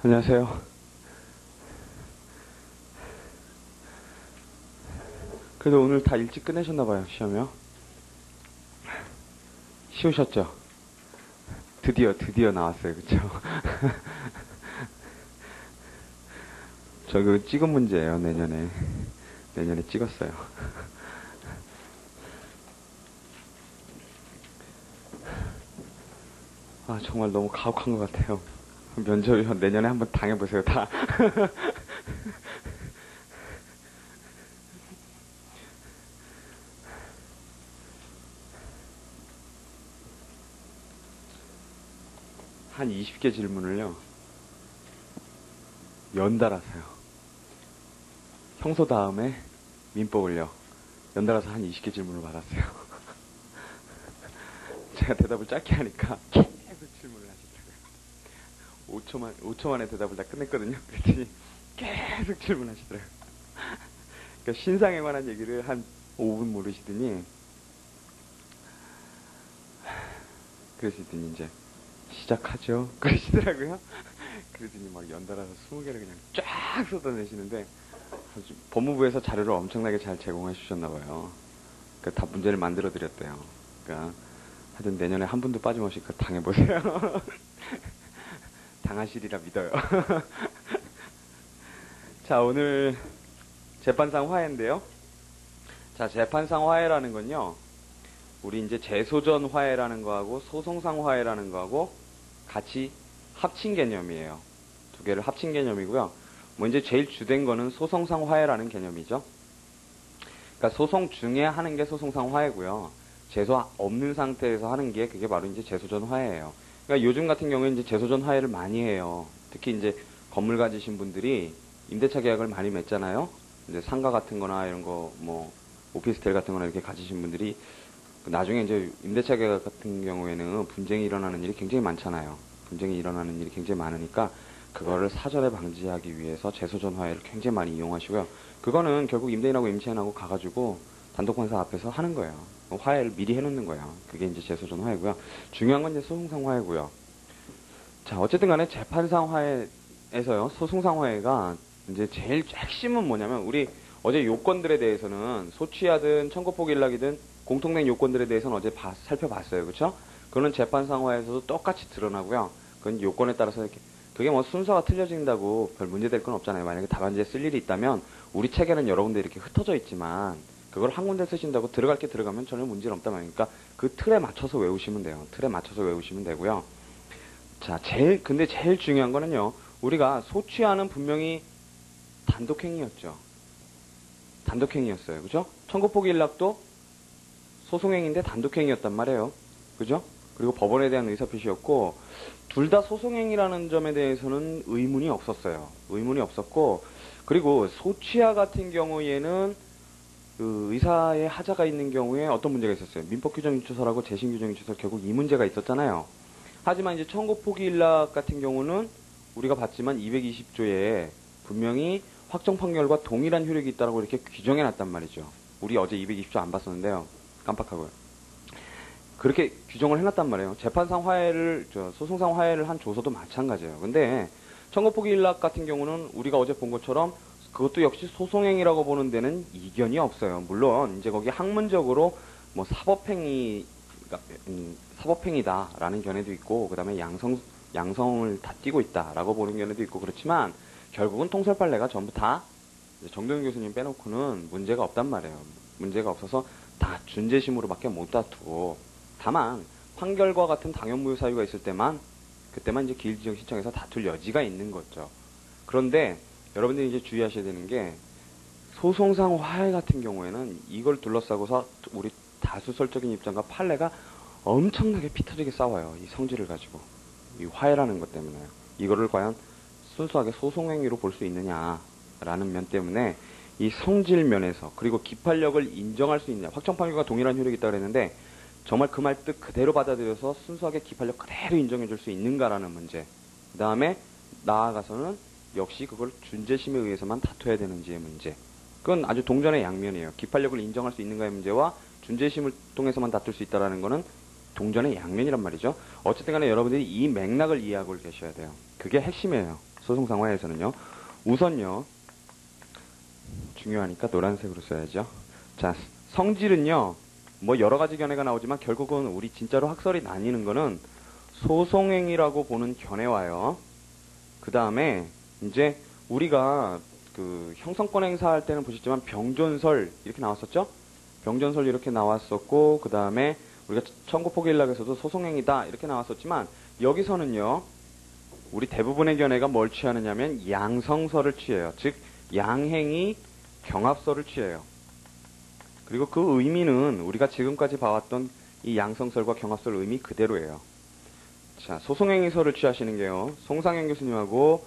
안녕하세요. 그래도 오늘 다 일찍 끝내셨나봐요, 시험이요? 쉬우셨죠? 드디어 나왔어요, 그쵸? 저 그 찍은 문제예요, 내년에. 내년에 찍었어요. 아, 정말 너무 가혹한 것 같아요. 면접이요, 내년에 한번 당해보세요, 다. 한 20개 질문을요, 연달아서요. 형소 다음에 민법을요, 연달아서 한 20개 질문을 받았어요. 제가 대답을 짧게 하니까 계속 질문을 하시더라고요. 5초 만에 대답을 다 끝냈거든요. 그랬더니 계속 질문하시더라고요. 그러니까 신상에 관한 얘기를 한 5분 모르시더니, 그러시더니 이제 시작하죠. 그러시더라고요. 그러더니 막 연달아서 20개를 그냥 쫙 쏟아내시는데, 법무부에서 자료를 엄청나게 잘 제공해 주셨나봐요. 그러니까 다 문제를 만들어 드렸대요. 그러니까 하여튼 내년에 한 분도 빠짐없이 그거 당해보세요. 당하시리라 믿어요. 자, 오늘 재판상 화해인데요. 자, 재판상 화해라는 건요, 우리 이제 재소전 화해라는 거하고 소송상 화해라는 거하고 같이 합친 개념이에요. 두 개를 합친 개념이고요. 뭐 이제 제일 주된 거는 소송상 화해라는 개념이죠. 그러니까 소송 중에 하는 게 소송상 화해고요. 재소 없는 상태에서 하는 게 그게 바로 이제 재소전 화해예요. 그러니까 요즘 같은 경우에 이제 재소전 화해를 많이 해요. 특히 이제 건물 가지신 분들이 임대차 계약을 많이 맺잖아요. 이제 상가 같은 거나 이런 거 뭐 오피스텔 같은 거나 이렇게 가지신 분들이 나중에 이제 임대차 계약 같은 경우에는 분쟁이 일어나는 일이 굉장히 많잖아요. 분쟁이 일어나는 일이 굉장히 많으니까 그거를 사전에 방지하기 위해서 재소전 화해를 굉장히 많이 이용하시고요. 그거는 결국 임대인하고 임차인하고 가가지고 단독판사 앞에서 하는 거예요. 화해를 미리 해놓는 거예요. 그게 이제 재소전 화해고요. 중요한 건 이제 소송상 화해고요. 자, 어쨌든 간에 재판상 화해에서요, 소송상 화해가 이제 제일 핵심은 뭐냐면, 우리 어제 요건들에 대해서는 소취하든 청구포기일락이든 공통된 요건들에 대해서는 어제 살펴봤어요. 그쵸? 그거는 재판상 화해에서도 똑같이 드러나고요. 그건 요건에 따라서 이렇게, 그게 뭐 순서가 틀려진다고 별 문제될 건 없잖아요. 만약에 답안지에 쓸 일이 있다면 우리 책에는 여러 군데 이렇게 흩어져 있지만 그걸 한 군데 쓰신다고 들어갈 게 들어가면 전혀 문제는 없단 말이니까 그 틀에 맞춰서 외우시면 돼요. 틀에 맞춰서 외우시면 되고요. 자, 근데 제일 중요한 거는요, 우리가 소취하는 분명히 단독행위였죠. 단독행위였어요. 그죠? 청구포기일락도 소송행위인데 단독행위였단 말이에요. 그죠? 그리고 법원에 대한 의사표시였고, 둘 다 소송행위라는 점에 대해서는 의문이 없었어요. 의문이 없었고, 그리고 소취하 같은 경우에는 그 의사의 하자가 있는 경우에 어떤 문제가 있었어요. 민법규정유추서라고 재신규정유추서 결국 이 문제가 있었잖아요. 하지만 이제 청구포기일락 같은 경우는 우리가 봤지만 220조에 분명히 확정 판결과 동일한 효력이 있다고 이렇게 규정해 놨단 말이죠. 우리 어제 220조 안 봤었는데요. 깜빡하고요. 그렇게 규정을 해놨단 말이에요. 재판상 화해를, 소송상 화해를 한 조서도 마찬가지예요. 근데 청구포기일락 같은 경우는 우리가 어제 본 것처럼 그것도 역시 소송행위라고 보는 데는 이견이 없어요. 물론 이제 거기 학문적으로 뭐 사법행위다라는 견해도 있고, 그 다음에 양성을 다 띠고 있다라고 보는 견해도 있고, 그렇지만 결국은 통설빨래가 전부 다 정도영 교수님 빼놓고는 문제가 없단 말이에요. 문제가 없어서 다 준재심으로밖에 못 다투고, 다만 판결과 같은 당연무효 사유가 있을 때만, 그때만 이제 기일지정 신청해서 다툴 여지가 있는 거죠. 그런데 여러분들이 이제 주의하셔야 되는 게, 소송상 화해 같은 경우에는 이걸 둘러싸고서 우리 다수설적인 입장과 판례가 엄청나게 피 터지게 싸워요. 이 성질을 가지고. 이 화해라는 것 때문에요. 이거를 과연 순수하게 소송행위로 볼 수 있느냐라는 면 때문에 이 성질 면에서, 그리고 기판력을 인정할 수 있느냐, 확정 판결과 동일한 효력이 있다고 그랬는데 정말 그 말 뜻 그대로 받아들여서 순수하게 기판력 그대로 인정해 줄 수 있는가라는 문제. 그 다음에 나아가서는 역시 그걸 준재심에 의해서만 다퉈야 되는지의 문제. 그건 아주 동전의 양면이에요. 기판력을 인정할 수 있는가의 문제와 준재심을 통해서만 다툴 수 있다는 거는 동전의 양면이란 말이죠. 어쨌든 간에 여러분들이 이 맥락을 이해하고 계셔야 돼요. 그게 핵심이에요. 소송상 화해에서는요. 우선요. 중요하니까 노란색으로 써야죠. 자, 성질은요. 뭐 여러 가지 견해가 나오지만 결국은 우리 진짜로 학설이 나뉘는 거는 소송행위라고 보는 견해 와요. 그 다음에 이제 우리가 그 형성권 행사할 때는 보셨지만 병존설 이렇게 나왔었죠? 병존설 이렇게 나왔었고 그 다음에 우리가 청구 포기일락에서도 소송행위다 이렇게 나왔었지만 여기서는요. 우리 대부분의 견해가 뭘 취하느냐면 양성설을 취해요. 즉 양행위 경합설을 취해요. 그리고 그 의미는 우리가 지금까지 봐왔던 이 양성설과 경합설 의미 그대로예요. 자, 소송행위설을 취하시는 게요. 송상현 교수님하고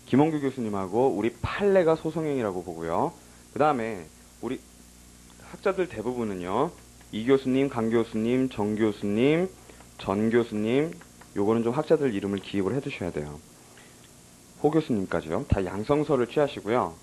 김홍규 교수님하고 우리 판례가 소송행위라고 보고요. 그 다음에 우리 학자들 대부분은요. 이 교수님, 강 교수님, 정 교수님, 전 교수님 요거는 좀 학자들 이름을 기억을 해두셔야 돼요. 호 교수님까지요. 다 양성설을 취하시고요.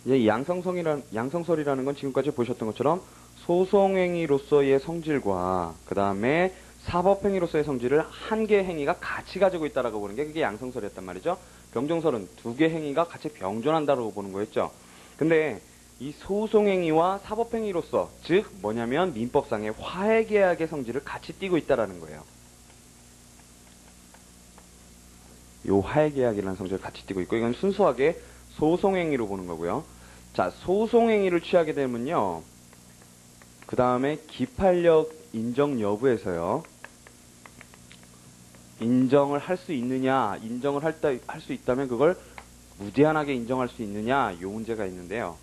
이 양성설이라는 건 지금까지 보셨던 것처럼 소송행위로서의 성질과 그 다음에 사법행위로서의 성질을 한 개의 행위가 같이 가지고 있다라고 보는 게 그게 양성설이었단 말이죠. 병정설은 두 개의 행위가 같이 병존한다라고 보는 거였죠. 근데 이 소송행위와 사법행위로서 즉 뭐냐면 민법상의 화해계약의 성질을 같이 띠고 있다라는 거예요. 요 화해계약이라는 성질을 같이 띠고 있고 이건 순수하게 소송행위로 보는 거고요. 자, 소송행위를 취하게 되면요. 그 다음에 기판력 인정 여부에서요. 인정을 할 수 있느냐, 인정을 할 수 있다면 그걸 무제한하게 인정할 수 있느냐, 요 문제가 있는데요.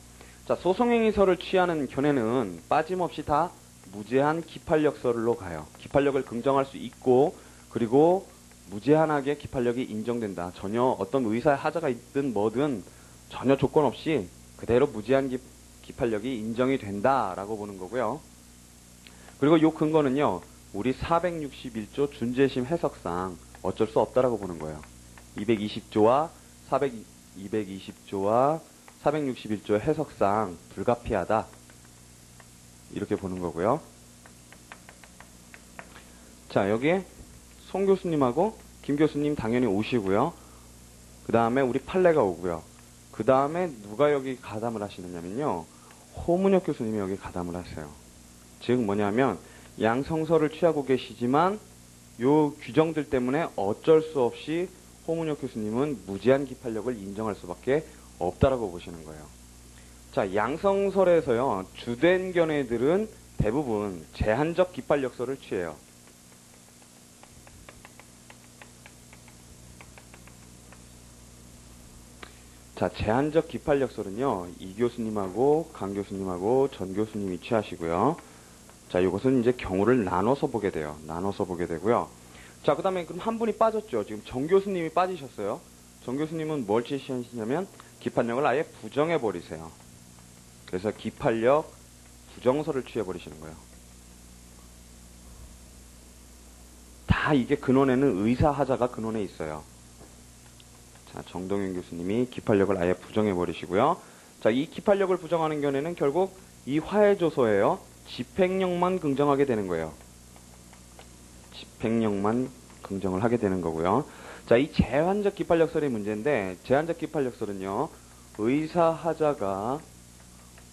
자, 소송행위설을 취하는 견해는 빠짐없이 다 무제한 기판력설로 가요. 기판력을 긍정할 수 있고, 그리고 무제한하게 기판력이 인정된다. 전혀 어떤 의사의 하자가 있든 뭐든 전혀 조건 없이 그대로 무제한 기판력이 인정이 된다라고 보는 거고요. 그리고 요 근거는요. 우리 461조 준재심 해석상 어쩔 수 없다라고 보는 거예요. 220조와 220조와 461조 해석상 불가피하다. 이렇게 보는 거고요. 자, 여기에 송 교수님하고 김 교수님 당연히 오시고요. 그 다음에 우리 판례가 오고요. 그 다음에 누가 여기 가담을 하시느냐면요. 호문혁 교수님이 여기 가담을 하세요. 즉 뭐냐면 양성설을 취하고 계시지만 요 규정들 때문에 어쩔 수 없이 호문혁 교수님은 무제한 기판력을 인정할 수밖에 없다라고 보시는 거예요. 자, 양성설에서요. 주된 견해들은 대부분 제한적 기판력설을 취해요. 자, 제한적 기판력설은요. 이 교수님하고 강 교수님하고 전 교수님이 취하시고요. 자, 이것은 이제 경우를 나눠서 보게 돼요. 나눠서 보게 되고요. 자, 그 다음에 그럼 한 분이 빠졌죠. 지금 정 교수님이 빠지셨어요. 정 교수님은 뭘 취하시냐면 기판력을 아예 부정해버리세요. 그래서 기판력 부정설을 취해버리시는 거예요. 다 이게 근원에는 의사하자가 근원에 있어요. 자, 정동윤 교수님이 기판력을 아예 부정해버리시고요. 자, 이 기판력을 부정하는 견해는 결국 이 화해조서예요. 집행력만 긍정하게 되는 거예요. 집행력만 긍정을 하게 되는 거고요. 자, 이 제한적 기판력설의 문제인데 제한적 기판력설은요. 의사하자가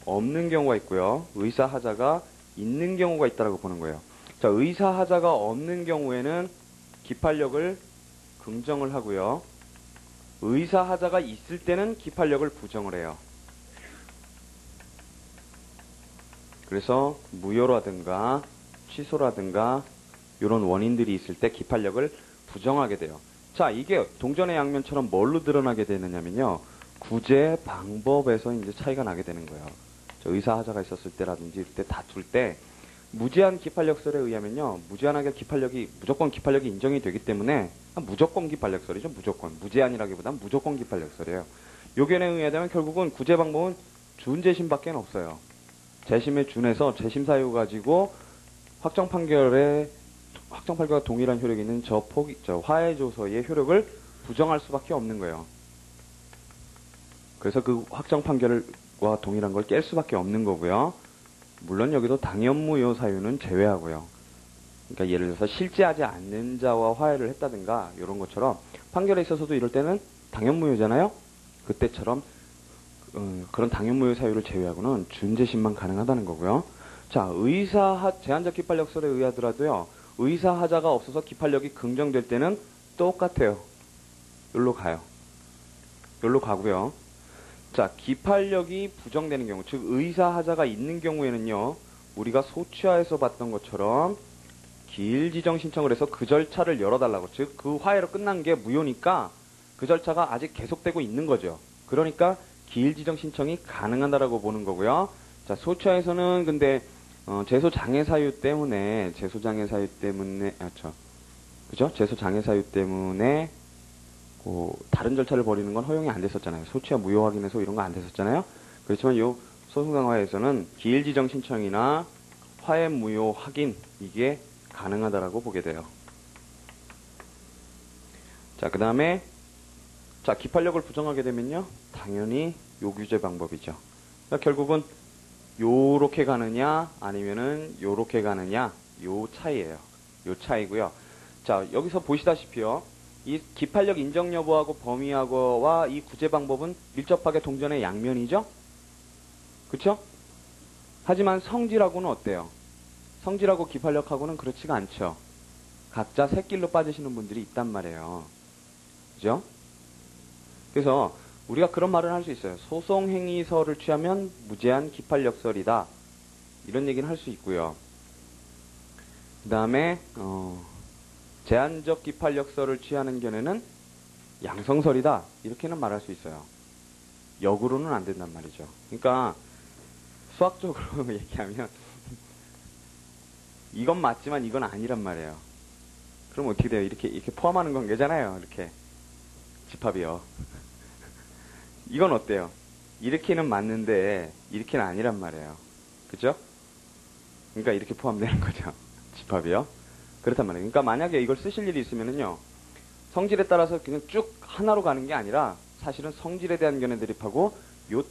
없는 경우가 있고요. 의사하자가 있는 경우가 있다고 보는 거예요. 자, 의사하자가 없는 경우에는 기판력을 긍정을 하고요. 의사하자가 있을 때는 기판력을 부정을 해요. 그래서 무효라든가 취소라든가 이런 원인들이 있을 때 기판력을 부정하게 돼요. 자, 이게 동전의 양면처럼 뭘로 드러나게 되느냐면요. 구제 방법에서 이제 차이가 나게 되는 거예요. 의사하자가 있었을 때라든지 이럴 때 다툴 때 무제한 기판력설에 의하면요. 무제한하게 무조건 기판력이 인정이 되기 때문에 무조건 기판력설이죠. 무조건. 무제한이라기보다는 무조건 기판력설이에요. 요 견해에 의하면 결국은 구제 방법은 준재심밖에 없어요. 재심에 준해서 재심 사유 가지고 확정 판결과 동일한 효력이 있는 저 화해조서의 효력을 부정할 수밖에 없는 거예요. 그래서 그 확정 판결과 동일한 걸 깰 수밖에 없는 거고요. 물론 여기도 당연무효 사유는 제외하고요. 그러니까 예를 들어서 실제하지 않는 자와 화해를 했다든가 이런 것처럼 판결에 있어서도 이럴 때는 당연무효잖아요. 그때처럼 그런 당연무효 사유를 제외하고는 준재심만 가능하다는 거고요. 자, 제한적 기판력설에 의하더라도요. 의사하자가 없어서 기판력이 긍정될 때는 똑같아요. 여기로 가요. 여기로 가고요. 자, 기판력이 부정되는 경우, 즉 의사하자가 있는 경우에는요. 우리가 소취하에서 봤던 것처럼 기일 지정 신청을 해서 그 절차를 열어달라고. 즉 그 화해로 끝난 게 무효니까 그 절차가 아직 계속되고 있는 거죠. 그러니까 기일 지정 신청이 가능하다라고 보는 거고요. 자, 소취하에서는 근데 제소 장애 사유 때문에 그죠? 제소 장애 사유 때문에 다른 절차를 벌이는 건 허용이 안 됐었잖아요. 소취와 무효 확인해서 이런 거 안 됐었잖아요. 그렇지만 요 소송상화에서는 기일 지정 신청이나 화해 무효 확인 이게 가능하다라고 보게 돼요. 자, 그 다음에 자, 기판력을 부정하게 되면요. 당연히 요규제 방법이죠. 그러니까 결국은 요렇게 가느냐 아니면은 요렇게 가느냐 요 차이예요. 요 차이고요. 자, 여기서 보시다시피요. 이 기판력 인정 여부하고 범위하고와 이 구제 방법은 밀접하게 동전의 양면이죠. 그쵸? 하지만 성질하고는 어때요? 성질하고 기판력하고는 그렇지가 않죠. 각자 새길로 빠지시는 분들이 있단 말이에요. 그죠? 그래서 우리가 그런 말을 할 수 있어요. 소송행위서를 취하면 무제한 기판력설이다. 이런 얘기는 할 수 있고요. 그 다음에 제한적 기판력설을 취하는 견해는 양성설이다. 이렇게는 말할 수 있어요. 역으로는 안 된단 말이죠. 그러니까 수학적으로 얘기하면 이건 맞지만 이건 아니란 말이에요. 그럼 어떻게 돼요? 이렇게 포함하는 관계잖아요. 이렇게 집합이요. 이건 어때요? 이렇게는 맞는데 이렇게는 아니란 말이에요. 그죠? 그러니까 이렇게 포함되는 거죠. 집합이요. 그렇단 말이에요. 그러니까 만약에 이걸 쓰실 일이 있으면은요. 성질에 따라서 그냥 쭉 하나로 가는 게 아니라 사실은 성질에 대한 견해 대립하고 요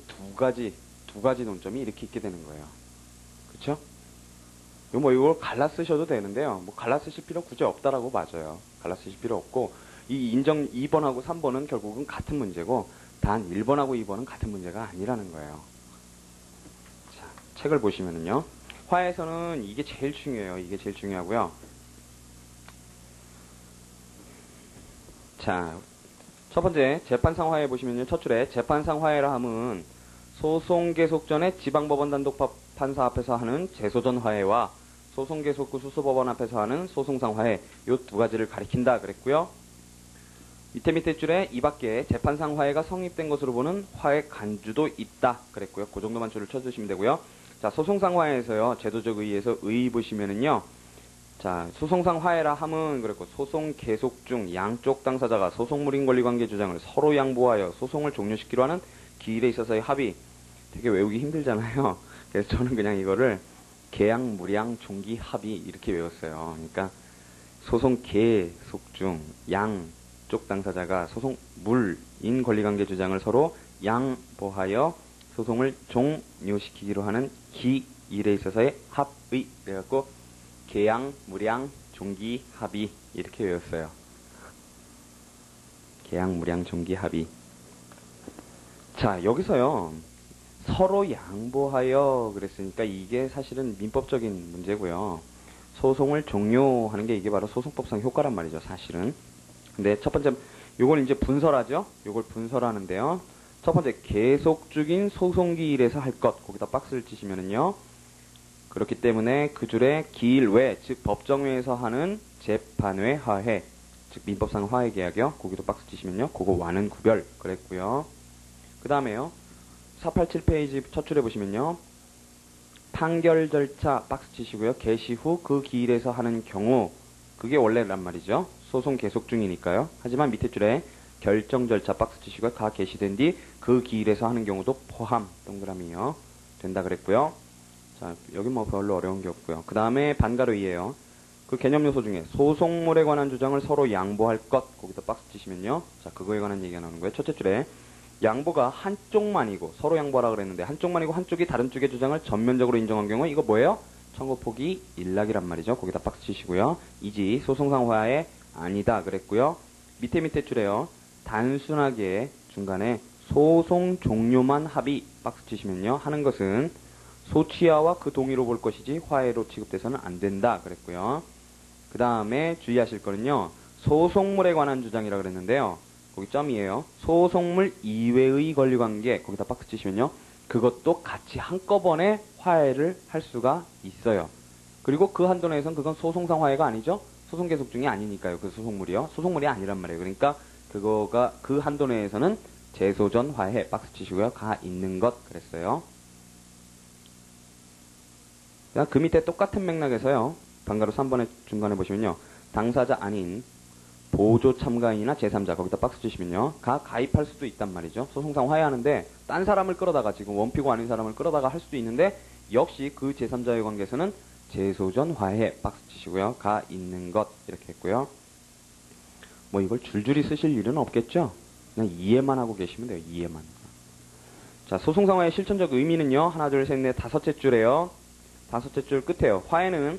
두 가지 논점이 이렇게 있게 되는 거예요. 그쵸? 이걸 갈라 쓰셔도 되는데요. 갈라 쓰실 필요 굳이 없다라고 맞아요. 갈라 쓰실 필요 없고, 이 인정 2번하고 3번은 결국은 같은 문제고, 단 1번하고 2번은 같은 문제가 아니라는 거예요. 자, 책을 보시면은요. 화에서는 이게 제일 중요해요. 이게 제일 중요하고요. 자, 첫 번째, 재판상 화해 보시면요. 첫 줄에 재판상 화해라 함은 소송 계속 전에 지방법원 단독 판사 앞에서 하는 제소전 화해와 소송 계속 후 수소법원 앞에서 하는 소송상 화해 요 두 가지를 가리킨다 그랬고요. 밑에 줄에 이 밖에 재판상 화해가 성립된 것으로 보는 화해 간주도 있다 그랬고요. 그 정도만 줄을 쳐주시면 되고요. 자, 소송상 화해에서요. 제도적 의의에서 의의 보시면은요. 자, 소송상 화해라 함은 그랬고 소송 계속 중 양쪽 당사자가 소송물인 권리관계 주장을 서로 양보하여 소송을 종료시키려 하는 기일에 있어서의 합의. 되게 외우기 힘들잖아요. 그래서 저는 그냥 이거를 계양, 무량, 종기, 합의 이렇게 외웠어요. 그러니까 소송 계속 중 양쪽 당사자가 소송물인 권리관계 주장을 서로 양보하여 소송을 종료시키기로 하는 기일에 있어서의 합의. 그래갖고 계양, 무량, 종기, 합의 이렇게 외웠어요. 계양, 무량, 종기, 합의. 자, 여기서요. 서로 양보하여 그랬으니까 이게 사실은 민법적인 문제고요. 소송을 종료하는 게 이게 바로 소송법상 효과란 말이죠, 사실은. 근데 첫 번째, 요걸 이제 분설하죠? 요걸 분설하는데요. 첫 번째, 계속 중인 소송기일에서 할 것. 거기다 박스를 치시면은요. 그렇기 때문에 그 줄에 기일 외, 즉 법정회에서 하는 재판회 화해, 즉 민법상 화해 계약이요. 거기도 박스 치시면요. 그거 와는 구별 그랬고요. 그 다음에요. 487페이지 첫 줄에 보시면요. 판결 절차 박스 치시고요. 개시 후 그 기일에서 하는 경우 그게 원래란 말이죠. 소송 계속 중이니까요. 하지만 밑에 줄에 결정 절차 박스 치시고요. 다 개시된 뒤 그 기일에서 하는 경우도 포함 동그라미요. 된다 그랬고요. 자, 여기 뭐 별로 어려운 게 없고요. 그 다음에 반가로이에요. 그 개념 요소 중에 소송물에 관한 주장을 서로 양보할 것 거기다 박스 치시면요. 자, 그거에 관한 얘기가 나오는 거예요. 첫째 줄에 양보가 한쪽만이고 서로 양보하라 그랬는데 한쪽만이고 한쪽이 다른 쪽의 주장을 전면적으로 인정한 경우 이거 뭐예요? 청구 포기 일락이란 말이죠. 거기다 박스 치시고요. 이지 소송상 화해 아니다 그랬고요. 밑에 줄에요. 단순하게 중간에 소송 종료만 합의 박스 치시면요. 하는 것은 소취하와 그 동의로 볼 것이지 화해로 취급돼서는 안 된다 그랬고요. 그 다음에 주의하실 거는요. 소송물에 관한 주장이라 그랬는데요. 거기 점이에요. 소송물 이외의 권리관계 거기다 박스 치시면요. 그것도 같이 한꺼번에 화해를 할 수가 있어요. 그리고 그 한도 내에서는 그건 소송상 화해가 아니죠. 소송 계속 중이 아니니까요. 그 소송물이요. 소송물이 아니란 말이에요. 그러니까 그거가 그 한도 내에서는 재소전 화해 박스 치시고요. 가 있는 것 그랬어요. 그 밑에 똑같은 맥락에서요. 방가로 3번에 중간에 보시면요. 당사자 아닌 보조 참가인이나 제3자 거기다 박스 치시면요. 가입할 수도 있단 말이죠. 소송상 화해하는데 딴 사람을 끌어다가 지금 원피고 아닌 사람을 끌어다가 할 수도 있는데 역시 그 제3자의 관계에서는 재소전 화해 박스 치시고요. 가 있는 것 이렇게 했고요. 뭐 이걸 줄줄이 쓰실 일은 없겠죠. 그냥 이해만 하고 계시면 돼요. 이해만. 자, 소송상 화해의 실천적 의미는요. 하나 둘 셋 넷 다섯째 줄에요. 다섯째 줄 끝에요. 화해는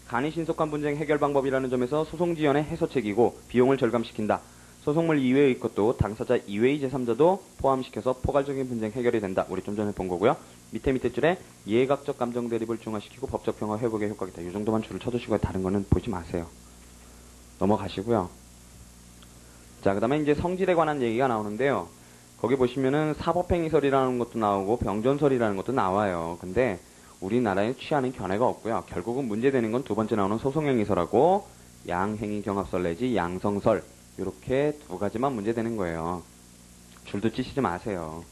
간이 신속한 분쟁 해결 방법이라는 점에서 소송 지연의 해소책이고 비용을 절감시킨다. 소송물 이외의 것도 당사자 이외의 제3자도 포함시켜서 포괄적인 분쟁 해결이 된다. 우리 좀 전에 본 거고요. 밑에 줄에 예각적 감정 대립을 중화시키고 법적 평화 회복에 효과가 있다. 이 정도만 줄을 쳐주시고 다른 거는 보지 마세요. 넘어가시고요. 자, 그 다음에 이제 성질에 관한 얘기가 나오는데요. 거기 보시면은 사법행위설이라는 것도 나오고 병존설이라는 것도 나와요. 근데 우리나라에 취하는 견해가 없고요. 결국은 문제되는 건 두 번째 나오는 소송행위설하고 양행위경합설 내지 양성설 이렇게 두 가지만 문제되는 거예요. 줄도 찌시지 마세요.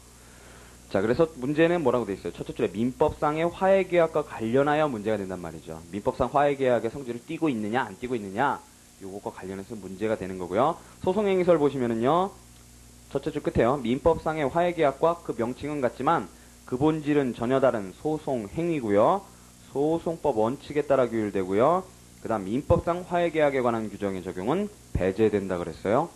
자, 그래서 문제는 뭐라고 돼 있어요? 첫째 줄에 민법상의 화해계약과 관련하여 문제가 된단 말이죠. 민법상 화해계약의 성질을 띠고 있느냐 안 띠고 있느냐 요것과 관련해서 문제가 되는 거고요. 소송행위설 보시면은요. 첫째 줄 끝에요. 민법상의 화해계약과 그 명칭은 같지만 그 본질은 전혀 다른 소송행위고요. 소송법 원칙에 따라 규율되고요. 그 다음 민법상 화해계약에 관한 규정의 적용은 배제된다 그랬어요.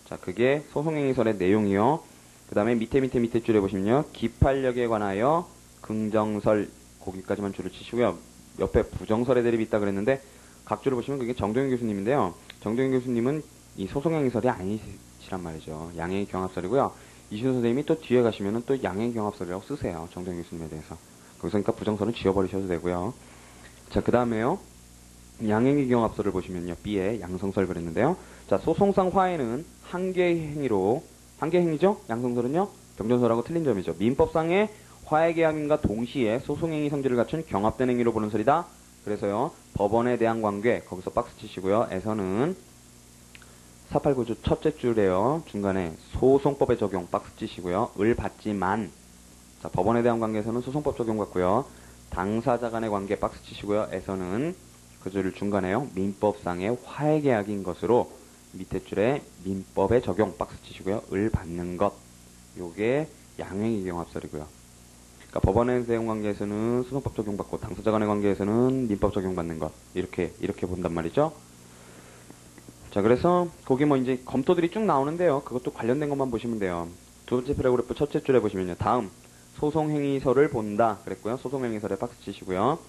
자, 그게 소송행위설의 내용이요. 그 다음에 밑에 줄에 보시면요. 기판력에 관하여 긍정설 거기까지만 줄을 치시고요. 옆에 부정설의 대립이 있다 그랬는데 각 줄을 보시면 그게 정동윤 교수님인데요. 정동윤 교수님은 이 소송행위설이 아니시란 말이죠. 양행경합설이고요. 이시훈 선생님이 또 뒤에 가시면은 또 양행경합설이라고 쓰세요. 정동윤 교수님에 대해서. 거기서 그러니까 부정설은 지워버리셔도 되고요. 자, 그 다음에요. 양행경합설을 보시면요. B에 양성설 그랬는데요. 자, 소송상 화해는 한계행위죠? 양성설은요? 병존설하고 틀린 점이죠. 민법상의 화해계약인과 동시에 소송행위 성질을 갖춘 경합된 행위로 보는 설이다. 그래서요. 법원에 대한 관계 거기서 박스 치시고요. 에서는 489주 첫째 줄에요. 중간에 소송법의 적용 박스 치시고요. 을 받지만 자, 법원에 대한 관계에서는 소송법 적용 같고요. 당사자 간의 관계 박스 치시고요. 에서는 그 줄 중간에요. 민법상의 화해계약인 것으로 밑에 줄에 민법의 적용 박스 치시고요. 을 받는 것 요게 양행위경합설이고요. 그러니까 법원에 대한 관계에서는 소송법 적용받고 당사자 간의 관계에서는 민법 적용받는 것 이렇게 본단 말이죠. 자, 그래서 거기 뭐 이제 검토들이 쭉 나오는데요. 그것도 관련된 것만 보시면 돼요. 두 번째 패러그래프 첫째 줄에 보시면요. 다음 소송행위설을 본다 그랬고요. 소송행위설에 박스 치시고요.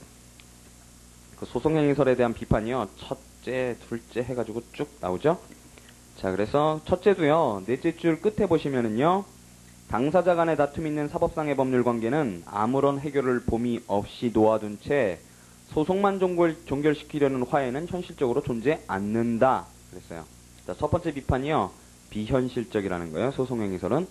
그 소송행위설에 대한 비판이요. 첫째, 둘째 해가지고 쭉 나오죠. 자, 그래서 첫째도요. 넷째 줄 끝에 보시면은요. 당사자 간의 다툼이 있는 사법상의 법률 관계는 아무런 해결을 봄이 없이 놓아둔 채 소송만 종결시키려는 화해는 현실적으로 존재 않는다. 그랬어요. 자, 첫 번째 비판이요. 비현실적이라는 거예요. 소송행위설은.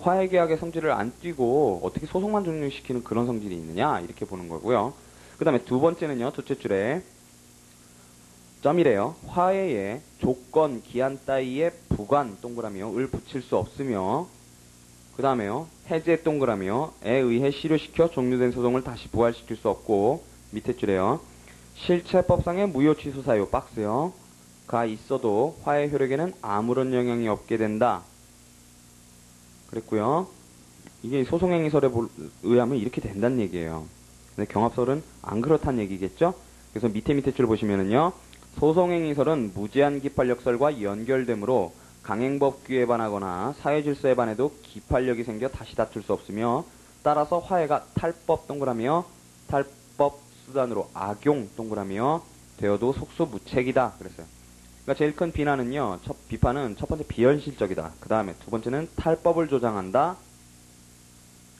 화해계약의 성질을 안 띄고 어떻게 소송만 종료시키는 그런 성질이 있느냐 이렇게 보는 거고요. 그 다음에 두 번째는요. 둘째 줄에 점이래요. 화해의 조건, 기한 따위의 부관 동그라미요. 을 붙일 수 없으며 그 다음에요. 해제 동그라미요. 에 의해 실효시켜 종료된 소송을 다시 부활시킬 수 없고 밑에 줄에요. 실체법상의 무효 취소 사유 박스요. 가 있어도 화해 효력에는 아무런 영향이 없게 된다. 그랬고요. 이게 소송행위설에 의하면 이렇게 된다는 얘기예요. 근데 경합설은 안 그렇다는 얘기겠죠? 그래서 밑에 줄 보시면은요. 소송행위설은 무제한 기판력설과 연결되므로 강행법규에 반하거나 사회질서에 반해도 기판력이 생겨 다시 다툴 수 없으며 따라서 화해가 탈법 동그라미요. 탈법 수단으로 악용 동그라미요. 되어도 속수무책이다. 그랬어요. 그러니까 제일 큰 비판은 첫 번째 비현실적이다. 그 다음에 두 번째는 탈법을 조장한다.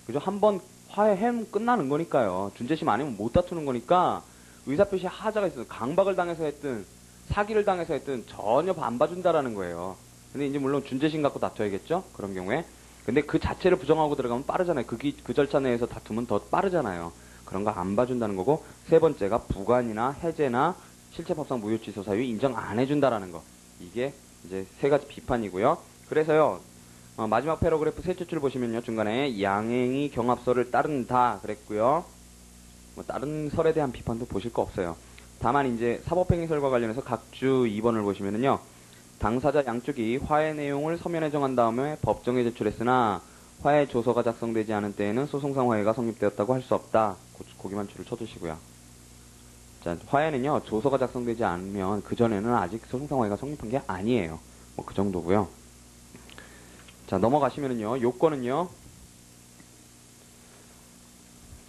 그죠? 한번 화해하면 끝나는 거니까요. 준재심 아니면 못 다투는 거니까 의사표시에 하자가 있어서 강박을 당해서 했든 사기를 당해서 했든 전혀 안 봐준다라는 거예요. 근데 이제 물론 준재심 갖고 다퉈야겠죠? 그런 경우에. 근데 그 자체를 부정하고 들어가면 빠르잖아요. 그 절차 내에서 다투면 더 빠르잖아요. 그런 거 안 봐준다는 거고, 세 번째가 부관이나 해제나 실체법상 무효취소 사유 인정 안 해준다라는 거. 이게 이제 세 가지 비판이고요. 그래서요, 마지막 패러그래프 셋째 줄 보시면요, 중간에 양행이 경합설을 따른다 그랬고요. 뭐 다른 설에 대한 비판도 보실 거 없어요. 다만 이제 사법행위설과 관련해서 각주 2번을 보시면은요, 당사자 양쪽이 화해 내용을 서면에 정한 다음에 법정에 제출했으나 화해 조서가 작성되지 않은 때에는 소송상 화해가 성립되었다고 할 수 없다. 고기만 줄을 쳐주시고요. 자, 화해는요, 조서가 작성되지 않으면 그전에는 아직 소송상 화해가 성립한 게 아니에요. 뭐 그 정도고요. 자, 넘어가시면은요, 요건은요.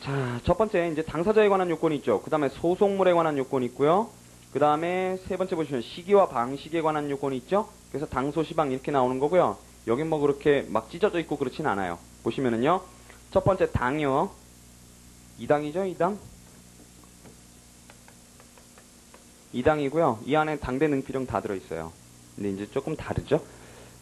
자, 첫 번째 이제 당사자에 관한 요건이 있죠. 그 다음에 소송물에 관한 요건이 있고요. 그 다음에 세 번째 보시면 시기와 방식에 관한 요건이 있죠. 그래서 당소 시방 이렇게 나오는 거고요. 여긴 뭐 그렇게 막 찢어져 있고 그렇진 않아요. 보시면은요, 첫 번째 당이요. 2당이죠, 2당? 2당이고요. 이 안에 당대 능필형 다 들어있어요. 근데 이제 조금 다르죠.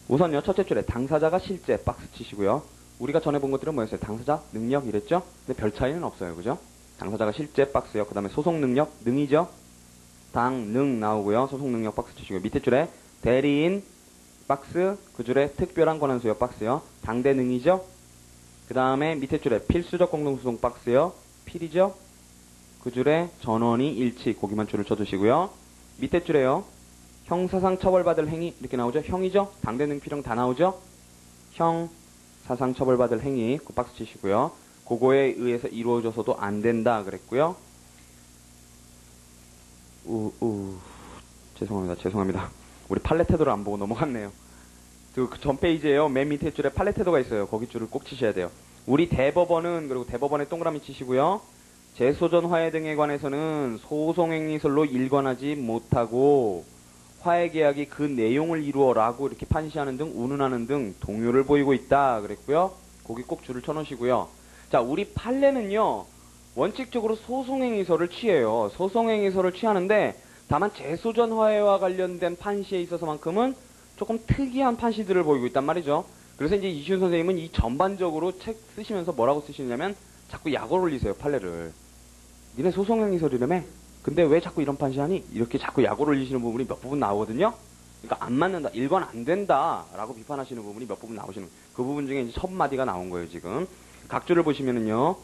우선요, 첫째 줄에 당사자가 실제 박스 치시고요. 우리가 전에 본 것들은 뭐였어요? 당사자 능력 이랬죠? 근데 별 차이는 없어요. 그죠? 당사자가 실제 박스요. 그 다음에 소송 능력 능이죠? 당, 능 나오고요. 소송 능력 박스 치시고요. 밑에 줄에 대리인 박스, 그 줄에 특별한 권한수요 박스요. 당대 능이죠? 그 다음에 밑에 줄에 필수적 공동소송 박스요. 필이죠? 그 줄에 전원이 일치, 고기만 줄을 쳐주시고요. 밑에 줄에요. 형사상 처벌받을 행위 이렇게 나오죠? 형이죠? 당대 능필형 다 나오죠? 형, 사상 처벌받을 행위, 그 박스 치시고요. 그거에 의해서 이루어져서도 안 된다 그랬고요. 죄송합니다. 우리 팔레 태도를 안 보고 넘어갔네요. 그 전 페이지에요. 맨 밑에 줄에 팔레 태도가 있어요. 거기 줄을 꼭 치셔야 돼요. 우리 대법원은, 그리고 대법원에 동그라미 치시고요. 재소전 화해 등에 관해서는 소송행위설로 일관하지 못하고 화해계약이 그 내용을 이루어라고 이렇게 판시하는 등 운운하는 등 동요를 보이고 있다 그랬고요. 거기 꼭 줄을 쳐놓으시고요. 자, 우리 판례는요, 원칙적으로 소송행위설을 취해요. 소송행위설을 취하는데 다만 재소전 화해와 관련된 판시에 있어서만큼은 조금 특이한 판시들을 보이고 있단 말이죠. 그래서 이제 이시훈 선생님은 이 전반적으로 책 쓰시면서 뭐라고 쓰시냐면 자꾸 약을 올리세요, 판례를. 니네 소송행위설이라며? 근데 왜 자꾸 이런 판시하니? 이렇게 자꾸 약을 올리시는 부분이 몇 부분 나오거든요. 그러니까 안 맞는다, 일관 안 된다라고 비판하시는 부분이 몇 부분 나오시는, 그 부분 중에 이제 첫 마디가 나온 거예요, 지금. 각주를 보시면은요,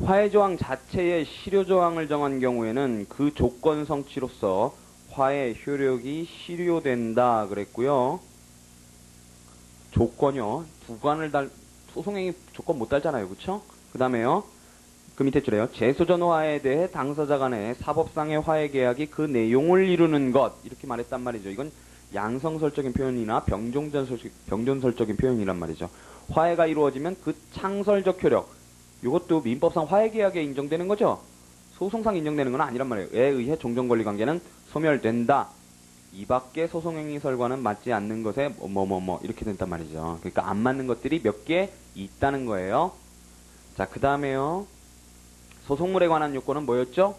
화해조항 자체의 실효조항을 정한 경우에는 그 조건 성취로서 화해 효력이 실효된다 그랬고요. 조건요, 소송행위 조건 못 달잖아요, 그쵸? 그 다음에요, 그 밑에 줄에요. 재소전 화해에 대해 당사자 간의 사법상의 화해 계약이 그 내용을 이루는 것, 이렇게 말했단 말이죠. 이건 양성설적인 표현이나 병존설적인 표현이란 말이죠. 화해가 이루어지면 그 창설적 효력, 이것도 민법상 화해 계약에 인정되는 거죠. 소송상 인정되는 건 아니란 말이에요. 에 의해 종전권리 관계는 소멸된다. 이 밖에 소송행위설과는 맞지 않는 것에 이렇게 된단 말이죠. 그러니까 안 맞는 것들이 몇 개 있다는 거예요. 자, 그 다음에요. 소송물에 관한 요건은 뭐였죠?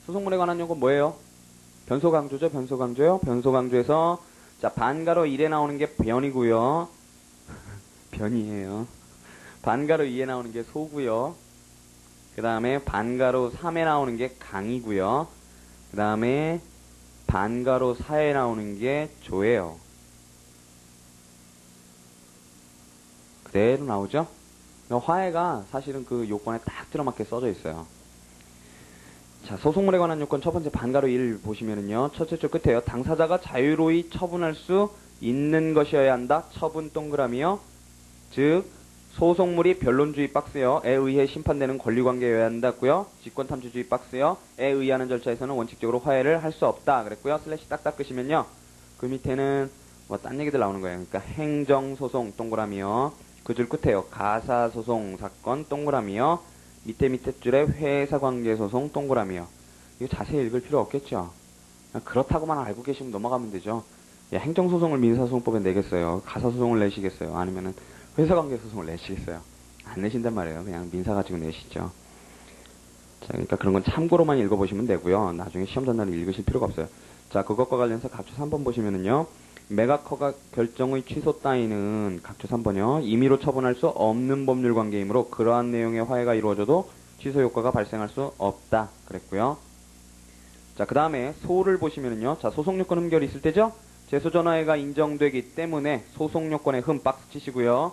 소송물에 관한 요건 뭐예요? 변소강조죠, 변소강조요. 변소강조에서, 자, 반가로 1에 나오는 게 변이고요. 변이에요. 반가로 2에 나오는 게 소고요. 그 다음에 반가로 3에 나오는 게 강이고요. 그 다음에 반가로 4에 나오는 게 조예요. 그대로 나오죠? 화해가 사실은 그 요건에 딱 들어맞게 써져 있어요. 자, 소송물에 관한 요건 첫 번째 반가로 1 보시면은요, 첫째 줄 끝에요. 당사자가 자유로이 처분할 수 있는 것이어야 한다. 처분 동그라미요. 즉, 소송물이 변론주의 박스요. 에 의해 심판되는 권리관계여야 한다고요. 직권탐주주의 박스요. 에 의하는 절차에서는 원칙적으로 화해를 할 수 없다. 그랬고요. 슬래시 딱딱 끄시면요. 그 밑에는 뭐 딴 얘기들 나오는 거예요. 그러니까 행정소송 동그라미요. 그 줄 끝에요. 가사소송 사건 동그라미요. 밑에 줄에 회사관계소송 동그라미요. 이거 자세히 읽을 필요 없겠죠. 그렇다고만 알고 계시면 넘어가면 되죠. 예, 행정소송을 민사소송법에 내겠어요? 가사소송을 내시겠어요? 아니면은 회사관계소송을 내시겠어요? 안 내신단 말이에요. 그냥 민사 가지고 내시죠. 자, 그러니까 그런 건 참고로만 읽어보시면 되고요. 나중에 시험 전날에 읽으실 필요가 없어요. 자, 그것과 관련해서 각주 3번 보시면은요. 매각허가 결정의 취소 따위는 각주 3번이요. 임의로 처분할 수 없는 법률 관계이므로 그러한 내용의 화해가 이루어져도 취소 효과가 발생할 수 없다. 그랬고요. 자, 그 다음에 소를 보시면은요. 자, 소송요건 흠결이 있을 때죠. 제소전화해가 인정되기 때문에 소송요건에 흠 박스 치시고요.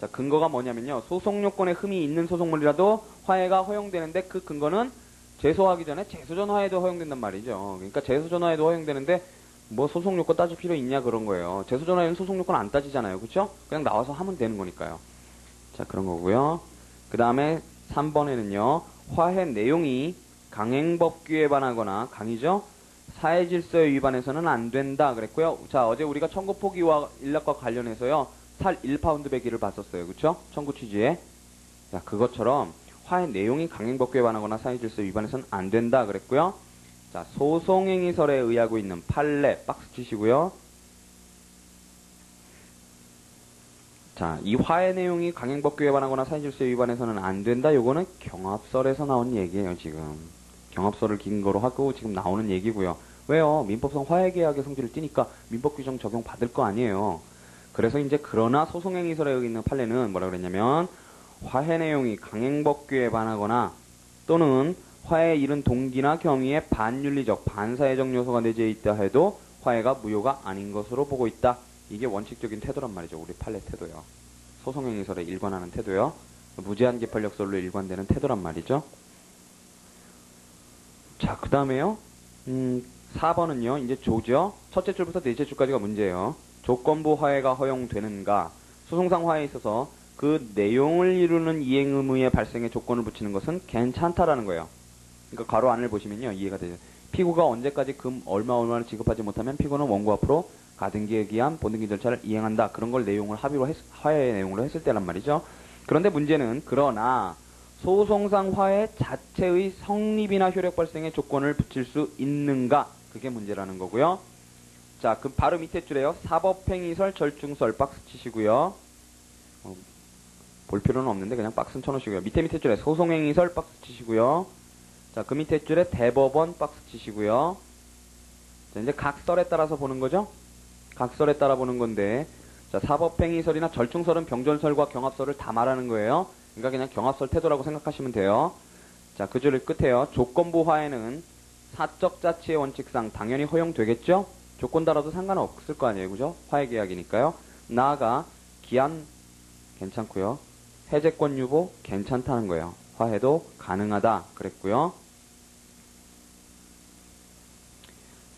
자, 근거가 뭐냐면요. 소송요건에 흠이 있는 소송물이라도 화해가 허용되는데 그 근거는 제소하기 전에 제소전화해도 허용된단 말이죠. 그러니까 제소전화해도 허용되는데 뭐 소송요건 따질 필요 있냐 그런 거예요. 제소전화해는 소송요건 안 따지잖아요. 그쵸? 그냥 나와서 하면 되는 거니까요. 자, 그런 거고요. 그 다음에 3번에는요. 화해 내용이 강행법규에 반하거나 강의죠. 사회질서에 위반해서는 안 된다 그랬고요. 자, 어제 우리가 청구 포기와 인락과 관련해서요. 살 1파운드 배기를 봤었어요. 그쵸? 청구 취지에. 자, 그것처럼 화해 내용이 강행법규에 반하거나 사회질서에 위반해서는 안 된다 그랬고요. 자, 소송행위설에 의하고 있는 판례 박스 치시고요. 자, 이 화해 내용이 강행법규에 반하거나 사회질서에 위반해서는 안 된다. 요거는 경합설에서 나온 얘기예요, 지금. 경합설을 근거로 하고 지금 나오는 얘기고요. 왜요? 민법상 화해계약의 성질을 띠니까 민법 규정 적용 받을 거 아니에요. 그래서 이제 그러나 소송행위설에 의해 있는 판례는 뭐라 그랬냐면 화해 내용이 강행법규에 반하거나 또는 화해에 이른 동기나 경위에 반윤리적, 반사회적 요소가 내재해 있다 해도 화해가 무효가 아닌 것으로 보고 있다. 이게 원칙적인 태도란 말이죠. 우리 판례 태도요. 소송행위설에 일관하는 태도요. 무제한 개판력설로 일관되는 태도란 말이죠. 자, 그 다음에요. 4번은요. 이제 조죠. 첫째 줄부터 넷째 줄까지가 문제예요. 조건부 화해가 허용되는가. 소송상 화해에 있어서 그 내용을 이루는 이행 의무의 발생에 조건을 붙이는 것은 괜찮다라는 거예요. 그러니까 괄호 안을 보시면요. 이해가 되죠. 피고가 언제까지 금 얼마를 지급하지 못하면 피고는 원고 앞으로 가등기에 기한 본등기 절차를 이행한다. 그런 걸 내용을 합의로 화해의 내용으로 했을 때란 말이죠. 그런데 문제는 그러나 소송상 화해 자체의 성립이나 효력 발생의 조건을 붙일 수 있는가? 그게 문제라는 거고요. 자, 그 바로 밑에 줄에요. 사법행위설, 절충설 박스 치시고요. 볼 필요는 없는데 그냥 박스는 쳐놓으시고요. 밑에 줄에 소송행위설 박스 치시고요. 자, 그 밑에 줄에 대법원 박스 치시고요. 자, 이제 각설에 따라서 보는 거죠? 각설에 따라 보는 건데, 자, 사법행위설이나 절충설은 병존설과 경합설을 다 말하는 거예요. 그러니까 그냥 경합설 태도라고 생각하시면 돼요. 자, 그 줄 끝에요. 조건부 화해는 사적 자치의 원칙상 당연히 허용되겠죠? 조건 달아도 상관없을 거 아니에요. 그죠? 화해계약이니까요. 나아가 기한 괜찮고요. 해제권 유보 괜찮다는 거예요. 화해도 가능하다 그랬고요.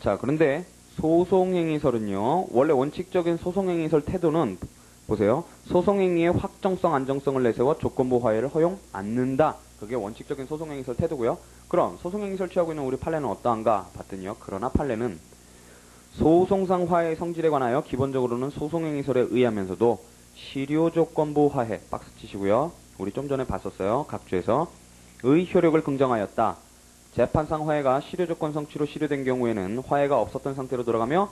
자, 그런데 소송행위설은요. 원래 원칙적인 소송행위설 태도는 보세요. 소송행위의 확정성, 안정성을 내세워 조건부 화해를 허용 않는다. 그게 원칙적인 소송행위설 태도고요. 그럼 소송행위설 취하고 있는 우리 판례는 어떠한가 봤더니요. 그러나 판례는 소송상 화해의 성질에 관하여 기본적으로는 소송행위설에 의하면서도 실효조건부 화해 박스 치시고요. 우리 좀 전에 봤었어요. 각주에서 의 효력을 긍정하였다. 재판상 화해가 실효조건 성취로 실효된 경우에는 화해가 없었던 상태로 돌아가며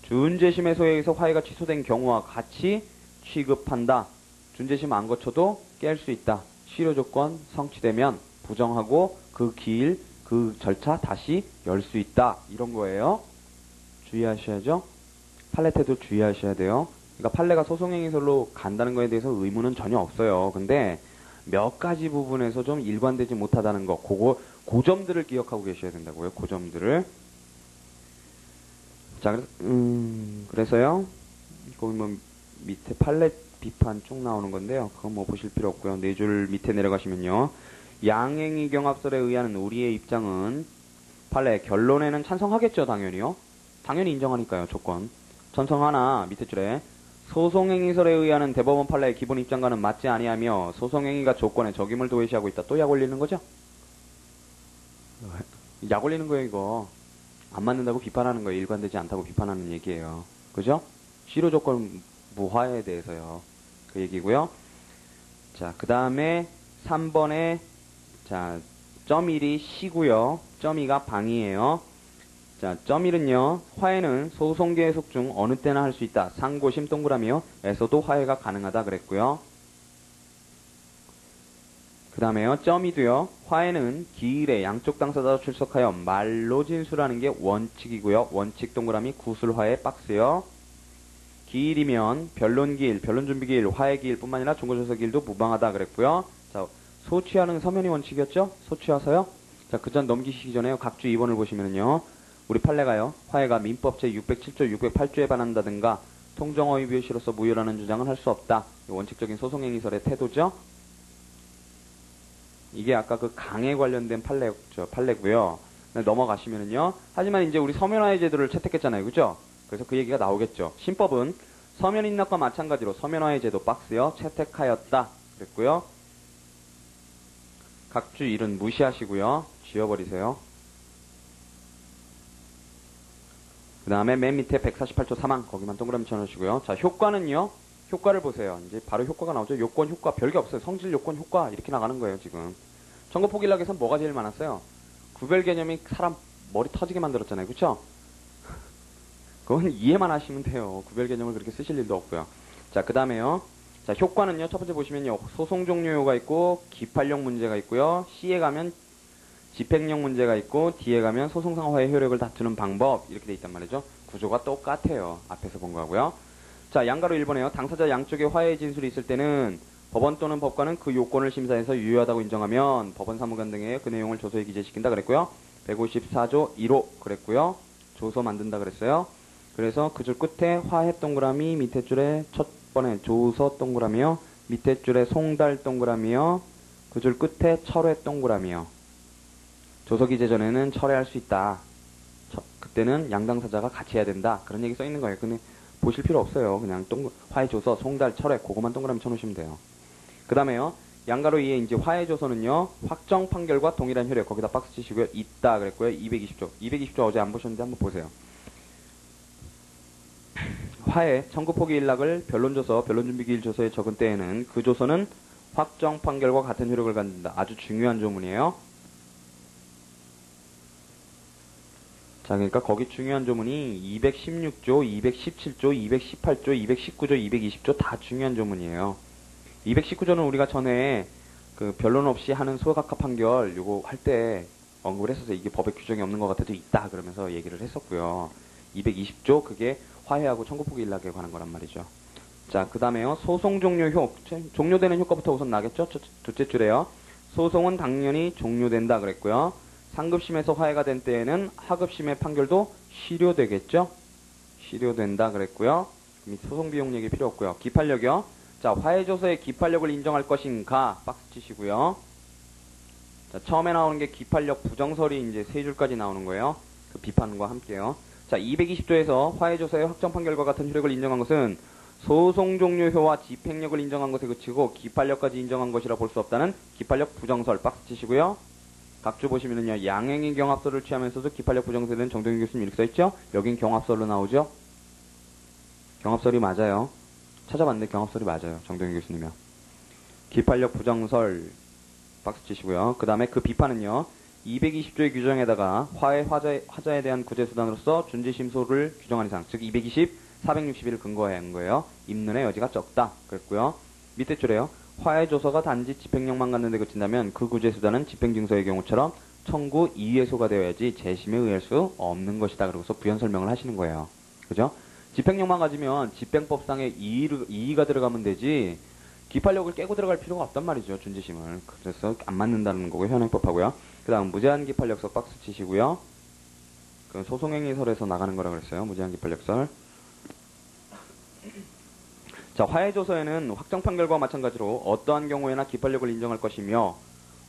준재심의 소에 의해서 화해가 취소된 경우와 같이 취급한다. 준재심 안 거쳐도 깰 수 있다. 실효조건 성취되면 부정하고 그 기일, 그 절차 다시 열 수 있다. 이런 거예요. 주의하셔야죠. 판례 태도 주의하셔야 돼요. 그러니까 판례가 소송행위설로 간다는 거에 대해서 의무는 전혀 없어요. 근데 몇 가지 부분에서 좀 일관되지 못하다는 거, 그 점들을 기억하고 계셔야 된다고요. 그 점들을. 자, 그래서요. 거기 뭐 밑에 판례 비판 쭉 나오는 건데요. 그건 뭐 보실 필요 없고요. 네 줄 밑에 내려가시면요. 양행위 경합설에 의한 우리의 입장은 판례 결론에는 찬성하겠죠. 당연히요. 당연히 인정하니까요. 조건. 찬성하나 밑에 줄에 소송행위설에 의하는 대법원 판례의 기본 입장과는 맞지 아니하며 소송행위가 조건에 적임을 도외시하고 있다. 또 약 올리는 거죠? 약 올리는 거예요, 이거. 안 맞는다고 비판하는 거예요. 일관되지 않다고 비판하는 얘기예요. 그죠? 실효조건 무화에 대해서요. 그 얘기고요. 자, 그 다음에 3번에 자, 점 1이 시고요. 점 2가 방이에요. 자, 점1은요, 화해는 소송계속 중 어느 때나 할 수 있다. 상고심 동그라미요. 에서도 화해가 가능하다 그랬고요. 그 다음에요, 점2도요, 화해는 기일에 양쪽 당사자가 출석하여 말로 진술하는 게 원칙이고요. 원칙 동그라미 구술화해 박스요. 기일이면 변론기일, 변론준비기일, 화해기일 뿐만 아니라 중고조서기일도 무방하다 그랬고요. 자, 소취하는 서면이 원칙이었죠? 소취하서요. 자, 그 전 넘기시기 전에요. 각주 2번을 보시면은요. 우리 판례가요. 화해가 민법 제607조, 608조에 반한다든가 통정어휘 비효시로서 무효라는 주장은 할 수 없다. 원칙적인 소송행위설의 태도죠. 이게 아까 그 강에 관련된 판례고요. 넘어가시면은요. 하지만 이제 우리 서면화해 제도를 채택했잖아요. 그죠? 그래서 그 얘기가 나오겠죠. 신법은 서면 인락과 마찬가지로 서면화해 제도 박스요. 채택하였다. 그랬고요. 각주 1은 무시하시고요. 지워버리세요. 그 다음에 맨 밑에 148조 3항 거기만 동그라미 쳐놓으시고요. 자, 효과는요. 효과를 보세요. 이제 바로 효과가 나오죠. 요건 효과 별게 없어요. 성질 요건 효과 이렇게 나가는 거예요. 지금 청구포기일락에선 뭐가 제일 많았어요? 구별 개념이 사람 머리 터지게 만들었잖아요. 그쵸? 그건 이해만 하시면 돼요. 구별 개념을 그렇게 쓰실 일도 없고요. 자, 그 다음에요. 자, 효과는요. 첫 번째 보시면요. 소송 종료효가 있고 기판력 문제가 있고요. C에 가면 집행력 문제가 있고 D에 가면 소송상 화해 효력을 다투는 방법 이렇게 돼 있단 말이죠. 구조가 똑같아요. 앞에서 본 거하고요. 자, 양가로 1번에요. 당사자 양쪽에 화해 진술이 있을 때는 법원 또는 법관은 그 요건을 심사해서 유효하다고 인정하면 법원 사무관 등에 그 내용을 조서에 기재시킨다 그랬고요. 154조 1호 그랬고요. 조서 만든다 그랬어요. 그래서 그 줄 끝에 화해 동그라미, 밑에 줄에 첫 번에 조서 동그라미요. 밑에 줄에 송달 동그라미요. 그 줄 끝에 철회 동그라미요. 조서 기재 전에는 철회할 수 있다. 그때는 양당사자가 같이 해야 된다. 그런 얘기 써 있는 거예요. 근데 보실 필요 없어요. 그냥 화해 조서, 송달, 철회 그거만 동그라미 쳐놓으시면 돼요. 그 다음에요. 양가로 2에 이제 화해 조서는요. 확정 판결과 동일한 효력 거기다 박스 치시고요. 있다 그랬고요. 220조. 220조 어제 안 보셨는데 한번 보세요. 화해, 청구포기 일락을 변론조서, 변론준비기일 조서에 적은 때에는 그 조서는 확정 판결과 같은 효력을 갖는다. 아주 중요한 조문이에요. 자, 그러니까 거기 중요한 조문이 216조, 217조, 218조, 219조, 220조 다 중요한 조문이에요. 219조는 우리가 전에 그 변론 없이 하는 소각화 판결 요거 할 때 언급을 했어서 이게 법에 규정이 없는 것 같아도 있다 그러면서 얘기를 했었고요. 220조 그게 화해하고 청구포기 일락에 관한 거란 말이죠. 자, 그 다음에요. 소송 종료효. 종료되는 효과부터 우선 나겠죠? 둘째 줄에요. 소송은 당연히 종료된다 그랬고요. 상급심에서 화해가 된 때에는 하급심의 판결도 실효되겠죠? 실효된다 그랬고요. 소송비용 얘기 필요 없고요. 기판력이요. 자, 화해조서의 기판력을 인정할 것인가? 박스 치시고요. 자, 처음에 나오는 게 기판력 부정설이 이제 세 줄까지 나오는 거예요. 그 비판과 함께요. 자, 220조에서 화해조서의 확정 판결과 같은 효력을 인정한 것은 소송 종료효와 집행력을 인정한 것에 그치고 기판력까지 인정한 것이라 볼 수 없다는 기판력 부정설 박스 치시고요. 각주 보시면은요, 양행의 경합설을 취하면서도 기판력 부정설에 대한 정동윤 교수님 이렇게 써있죠? 여긴 경합설로 나오죠? 경합설이 맞아요. 찾아봤는데 경합설이 맞아요. 정동윤 교수님이요. 기판력 부정설 박스 치시고요. 그 다음에 그 비판은요, 220조의 규정에다가 화해 화자에 대한 구제수단으로서 준지심소를 규정한 이상, 즉 220, 461을 근거한 거예요. 입론의 여지가 적다. 그랬고요. 밑에 줄에요. 화해조서가 단지 집행력만 갖는 데 그친다면 그 구제수단은 집행증서의 경우처럼 청구 이의에소가 되어야지 재심에 의할 수 없는 것이다. 그러고서 부연 설명을 하시는 거예요. 그죠? 집행력만 가지면 집행법상의 이의가 들어가면 되지 기판력을 깨고 들어갈 필요가 없단 말이죠. 준지심을. 그래서 안 맞는다는 거고요. 현행법하고요. 그 다음 무제한 기판력서 박스 치시고요. 그 소송행위설에서 나가는 거라 그랬어요. 무제한 기판력설. 자, 화해조서에는 확정 판결과 마찬가지로 어떠한 경우에나 기판력을 인정할 것이며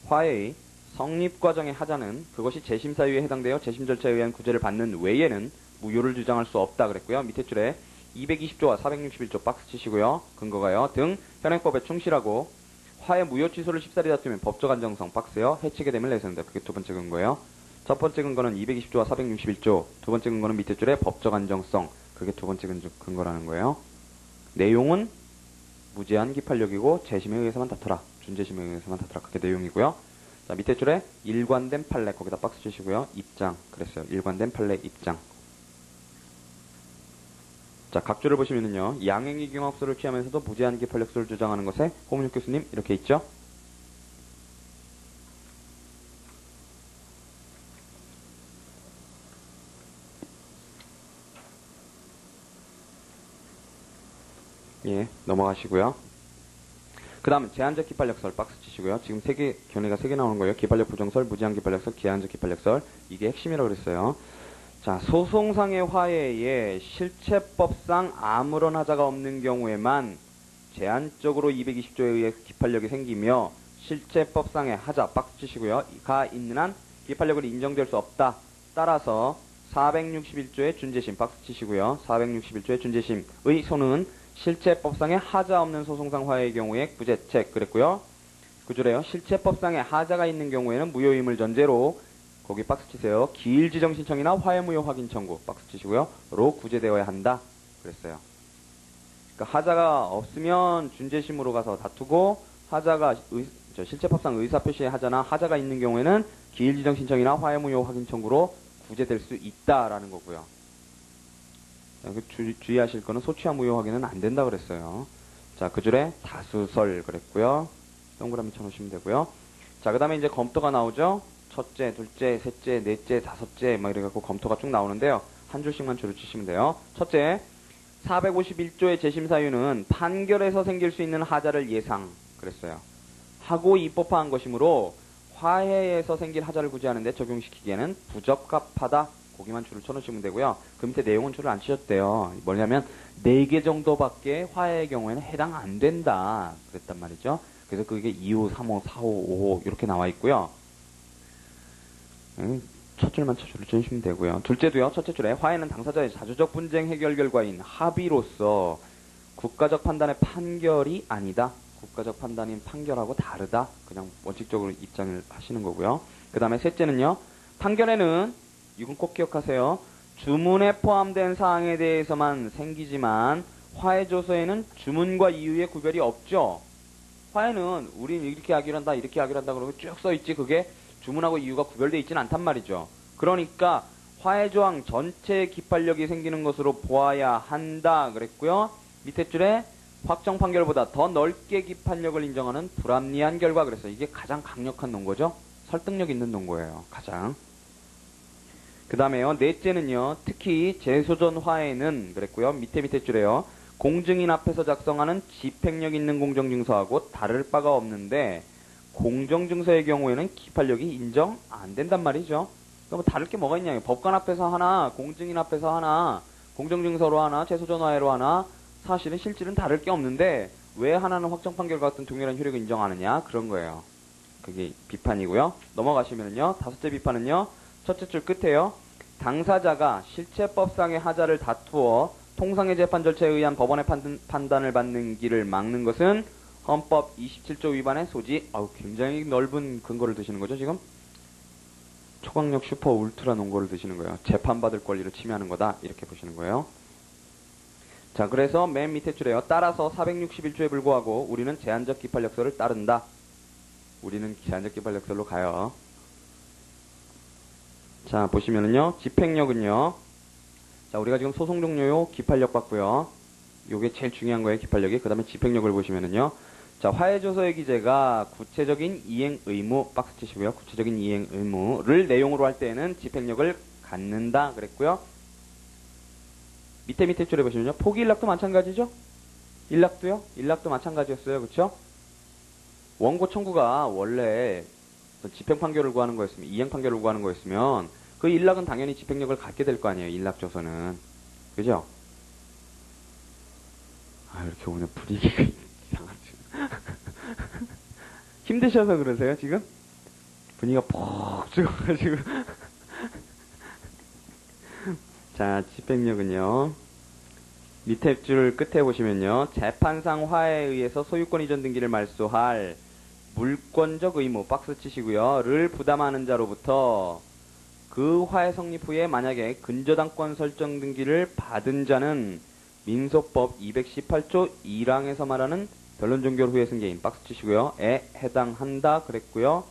화해의 성립 과정의 하자는 그것이 재심사유에 해당되어 재심 절차에 의한 구제를 받는 외에는 무효를 주장할 수 없다 그랬고요. 밑에 줄에 220조와 461조 박스 치시고요. 근거가요. 등 현행법에 충실하고 화해 무효 취소를 쉽사리 다투면 법적 안정성 박스요. 해치게 되면 내세운다. 그게 두 번째 근거예요. 첫 번째 근거는 220조와 461조, 두 번째 근거는 밑에 줄에 법적 안정성. 그게 두 번째 근거라는 거예요. 내용은 무제한 기판력이고 재심에 의해서만 다투라. 준재심에 의해서만 다투라. 그게 내용이고요. 자, 밑에 줄에 일관된 판례 거기다 박스 치시고요. 입장 그랬어요. 일관된 판례 입장. 자, 각주를 보시면은요. 양행기 경합수를 취하면서도 무제한 기판력수를 주장하는 것에 홍문육 교수님 이렇게 있죠. 예, 넘어가시고요. 그 다음 제한적 기판력설 박스 치시고요. 지금 견해가 3개 나오는 거예요. 기판력 부정설, 무제한 기판력설, 제한적 기판력설. 이게 핵심이라고 그랬어요. 자, 소송상의 화해에 실체법상 아무런 하자가 없는 경우에만 제한적으로 220조에 의해 기판력이 생기며 실체법상의 하자 박스 치시고요. 가 있는 한 기판력을 인정될 수 없다. 따라서 461조의 준재심 박스 치시고요. 461조의 준재심의 소는 실체법상의 하자 없는 소송상 화해의 경우에 구제책 그랬고요. 그 줄에요. 실체법상의 하자가 있는 경우에는 무효임을 전제로 거기 박스 치세요. 기일 지정 신청이나 화해 무효 확인 청구 박스 치시고요. 로 구제되어야 한다 그랬어요. 그러니까 하자가 없으면 준재심으로 가서 다투고 하자가 실체법상 의사표시의 하자나 하자가 있는 경우에는 기일 지정 신청이나 화해 무효 확인 청구로 구제될 수 있다라는 거고요. 주의하실 거는 소취와 무효 확인은 안 된다 그랬어요. 자, 그 줄에 다수설 그랬고요. 동그라미 쳐놓으시면 되고요. 자, 그 다음에 이제 검토가 나오죠. 첫째, 둘째, 셋째, 넷째, 다섯째 막 이래갖고 검토가 쭉 나오는데요. 한 줄씩만 줄을 치시면 돼요. 첫째, 451조의 재심사유는 판결에서 생길 수 있는 하자를 예상 그랬어요. 하고 입법화한 것이므로 화해에서 생길 하자를 구제하는데 적용시키기에는 부적합하다. 거기만 줄을 쳐놓으시면 되고요. 그 밑에 내용은 줄을 안 치셨대요. 뭐냐면 4개 정도밖에 화해의 경우에는 해당 안 된다 그랬단 말이죠. 그래서 그게 2호, 3호, 4호, 5호 이렇게 나와 있고요. 첫 줄만 줄을 쳐주시면 되고요. 둘째도요. 첫째 줄에 화해는 당사자의 자주적 분쟁 해결 결과인 합의로서 국가적 판단의 판결이 아니다. 국가적 판단인 판결하고 다르다. 그냥 원칙적으로 입장을 하시는 거고요. 그 다음에 셋째는요. 판결에는 이건 꼭 기억하세요. 주문에 포함된 사항에 대해서만 생기지만 화해조서에는 주문과 이유의 구별이 없죠. 화해는 우린 이렇게 하기로 한다 이렇게 하기로 한다 그러고 쭉 써있지 그게 주문하고 이유가 구별되어 있지는 않단 말이죠. 그러니까 화해조항 전체의 기판력이 생기는 것으로 보아야 한다 그랬고요. 밑에 줄에 확정 판결보다 더 넓게 기판력을 인정하는 불합리한 결과 그랬어요. 이게 가장 강력한 논거죠. 설득력 있는 논거예요. 가장. 그 다음에요. 넷째는요. 특히 재소전 화해는 그랬고요. 밑에 줄에요. 공증인 앞에서 작성하는 집행력 있는 공정증서하고 다를 바가 없는데 공정증서의 경우에는 기판력이 인정 안 된단 말이죠. 그러니까 뭐 다를 게 뭐가 있냐. 법관 앞에서 하나, 공증인 앞에서 하나, 공정증서로 하나, 재소전 화해로 하나 사실은 실질은 다를 게 없는데 왜 하나는 확정 판결과 같은 동일한 효력을 인정하느냐 그런 거예요. 그게 비판이고요. 넘어가시면은요. 다섯째 비판은요. 첫째 줄 끝에요. 당사자가 실체법상의 하자를 다투어 통상의 재판 절차에 의한 법원의 판단을 받는 길을 막는 것은 헌법 27조 위반의 소지. 굉장히 넓은 근거를 드시는 거죠, 지금? 초강력 슈퍼 울트라 논거를 드시는 거예요. 재판받을 권리를 침해하는 거다. 이렇게 보시는 거예요. 자, 그래서 맨 밑에 줄에요. 따라서 461조에 불구하고 우리는 제한적 기판력설을 따른다. 우리는 제한적 기판력설로 가요. 자, 보시면은요. 집행력은요. 자, 우리가 지금 소송 종료요. 기판력 봤고요. 요게 제일 중요한 거예요. 기판력이. 그 다음에 집행력을 보시면은요. 자, 화해조서의 기재가 구체적인 이행 의무 박스 치시고요. 구체적인 이행 의무를 내용으로 할 때에는 집행력을 갖는다 그랬고요. 밑에 줄에 보시면요. 포기 일락도 마찬가지죠? 일락도 마찬가지였어요. 그쵸? 원고 청구가 원래 집행 판결을 구하는 거였으면, 이행 판결을 구하는 거였으면, 그 일락은 당연히 집행력을 갖게 될 거 아니에요. 일락조서는. 그죠? 이렇게 오늘 분위기가 이상하죠. 힘드셔서 그러세요, 지금? 분위기가 푹 죽어가지고. 자, 집행력은요. 밑에 줄 끝에 보시면요. 재판상 화해에 의해서 소유권 이전 등기를 말소할 물권적 의무 박스 치시고요. 를 부담하는 자로부터 그 화해 성립 후에 만약에 근저당권 설정 등기를 받은 자는 민소법 218조 1항에서 말하는 변론 종결 후에 승계인 박스 치시고요. 에 해당한다 그랬고요.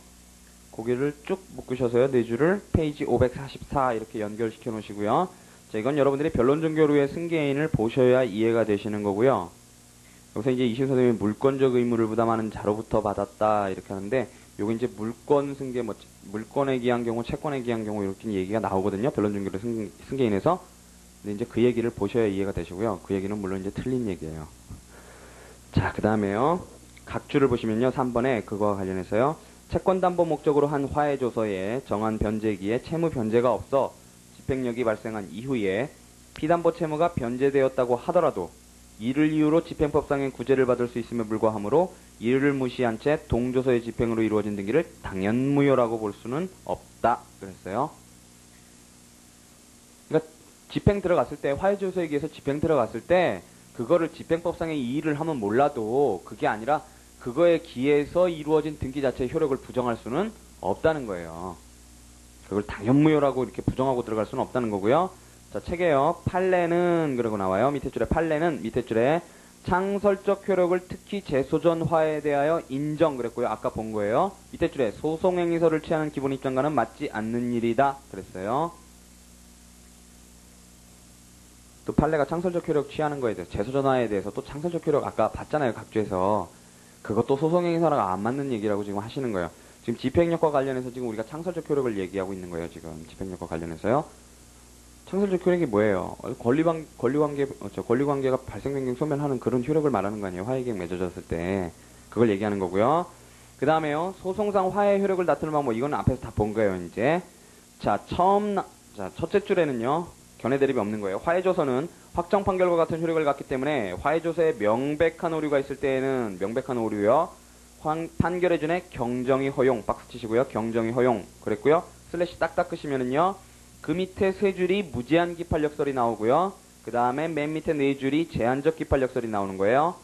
고개를 쭉 묶으셔서요. 네 줄을 페이지 544 이렇게 연결시켜 놓으시고요. 자, 이건 여러분들이 변론종교로의 승계인을 보셔야 이해가 되시는 거고요. 여기서 이제 이시우 선생님이 물권적 의무를 부담하는 자로부터 받았다 이렇게 하는데, 요게 이제 물권 승계, 뭐 물권에 기한 경우, 채권에 기한 경우 이렇게 얘기가 나오거든요. 변론종교로 승계인에서. 근데 이제 그 얘기를 보셔야 이해가 되시고요. 그 얘기는 물론 이제 틀린 얘기예요. 자, 그 다음에요. 각주를 보시면요. 3번에 그거와 관련해서요. 채권 담보 목적으로 한 화해 조서에 정한 변제기에 채무 변제가 없어 집행력이 발생한 이후에 피담보 채무가 변제되었다고 하더라도 이를 이유로 집행법상의 구제를 받을 수 있음에 불과하므로 이를 무시한 채 동조서의 집행으로 이루어진 등기를 당연무효라고 볼 수는 없다 그랬어요. 그러니까 집행 들어갔을 때, 화해조서에 의해서 집행 들어갔을 때 그거를 집행법상의 이의를 하면 몰라도 그게 아니라 그거에 기해서 이루어진 등기 자체의 효력을 부정할 수는 없다는 거예요. 그걸 당연무효라고 이렇게 부정하고 들어갈 수는 없다는 거고요. 자, 책에요. 판례는 그러고 나와요. 밑에 줄에 판례는 밑에 줄에 창설적 효력을 특히 재소전 화해에 대하여 인정 그랬고요. 아까 본 거예요. 밑에 줄에 소송행위서를 취하는 기본 입장과는 맞지 않는 일이다 그랬어요. 또 판례가 창설적 효력 취하는 거에 대해서, 재소전 화해에 대해서 또 창설적 효력 아까 봤잖아요. 각주에서. 그것도 소송행위서랑 안 맞는 얘기라고 지금 하시는 거예요. 지금 집행력과 관련해서 지금 우리가 창설적 효력을 얘기하고 있는 거예요. 지금 집행력과 관련해서요. 창설적 효력이 뭐예요? 권리관계가 발생, 변경, 소멸하는 그런 효력을 말하는 거 아니에요? 화해계획 맺어졌을 때. 그걸 얘기하는 거고요. 그 다음에요. 소송상 화해 효력을 나타내는 방법. 이건 앞에서 다 본 거예요, 이제. 자, 첫째 줄에는요. 견해 대립이 없는 거예요. 화해조서는 확정 판결과 같은 효력을 갖기 때문에 화해조서에 명백한 오류가 있을 때에는 명백한 오류요. 판결의 준에 경정이 허용. 박스 치시고요. 경정이 허용. 그랬고요. 슬래시 딱딱 끄시면은요. 그 밑에 세 줄이 무제한 기판력설이 나오고요. 그 다음에 맨 밑에 네 줄이 제한적 기판력설이 나오는 거예요.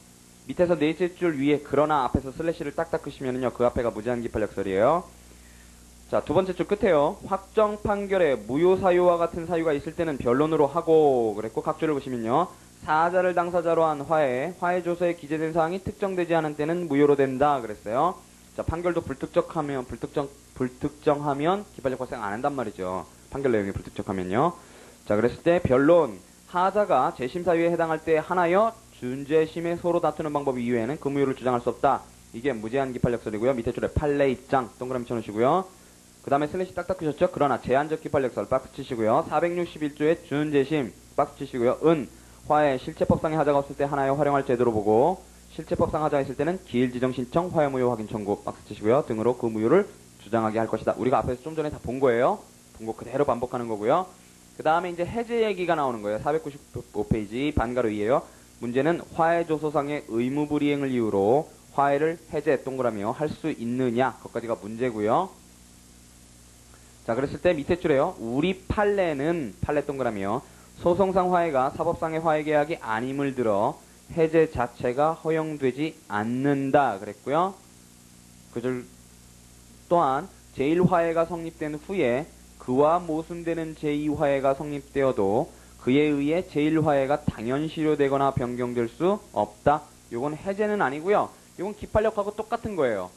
밑에서 넷째 줄 위에 그러나 앞에서 슬래시를 딱딱 끄시면은요. 그 앞에가 무제한 기판력설이에요. 자, 두 번째 줄 끝에요. 확정 판결에 무효 사유와 같은 사유가 있을 때는 변론으로 하고 그랬고, 각주를 보시면요. 사자를 당사자로 한 화해조서에 기재된 사항이 특정되지 않은 때는 무효로 된다 그랬어요. 자, 판결도 불특정하면 기판력 발생 안 한단 말이죠. 판결 내용이 불특정하면요. 자, 그랬을 때 변론, 하자가 재심 사유에 해당할 때 하나여 준재심에 서로 다투는 방법 이외에는 그 무효를 주장할 수 없다. 이게 무제한 기판력설이고요. 밑에 줄에 판례 입장 동그라미 쳐놓으시고요. 그 다음에 슬래시 딱딱 끄셨죠? 그러나 제한적 기판력설 박스 치시고요. 461조의 준재심 박스 치시고요. 화해 실체법상의 하자가 없을 때 하나여 활용할 제도로 보고, 실체법상 하자가 있을 때는 기일 지정 신청 화해 무효 확인 청구 박스 치시고요. 등으로 그 무효를 주장하게 할 것이다. 우리가 앞에서 좀 전에 다 본 거예요. 본 거 그대로 반복하는 거고요. 그 다음에 이제 해제 얘기가 나오는 거예요. 495페이지 반가로이에요. 문제는 화해조서상의 의무불이행을 이유로 화해를 해제 동그라미요 할 수 있느냐, 그것까지가 문제고요. 자, 그랬을 때 밑에 줄에요. 우리 판례는 판례 동그라미요. 소송상 화해가 사법상의 화해 계약이 아님을 들어 해제 자체가 허용되지 않는다 그랬고요. 그 줄 또한 제1화해가 성립된 후에 그와 모순되는 제2화해가 성립되어도 그에 의해 제1화해가 당연시효되거나 변경될 수 없다. 요건 해제는 아니고요. 요건 기판력하고 똑같은 거예요.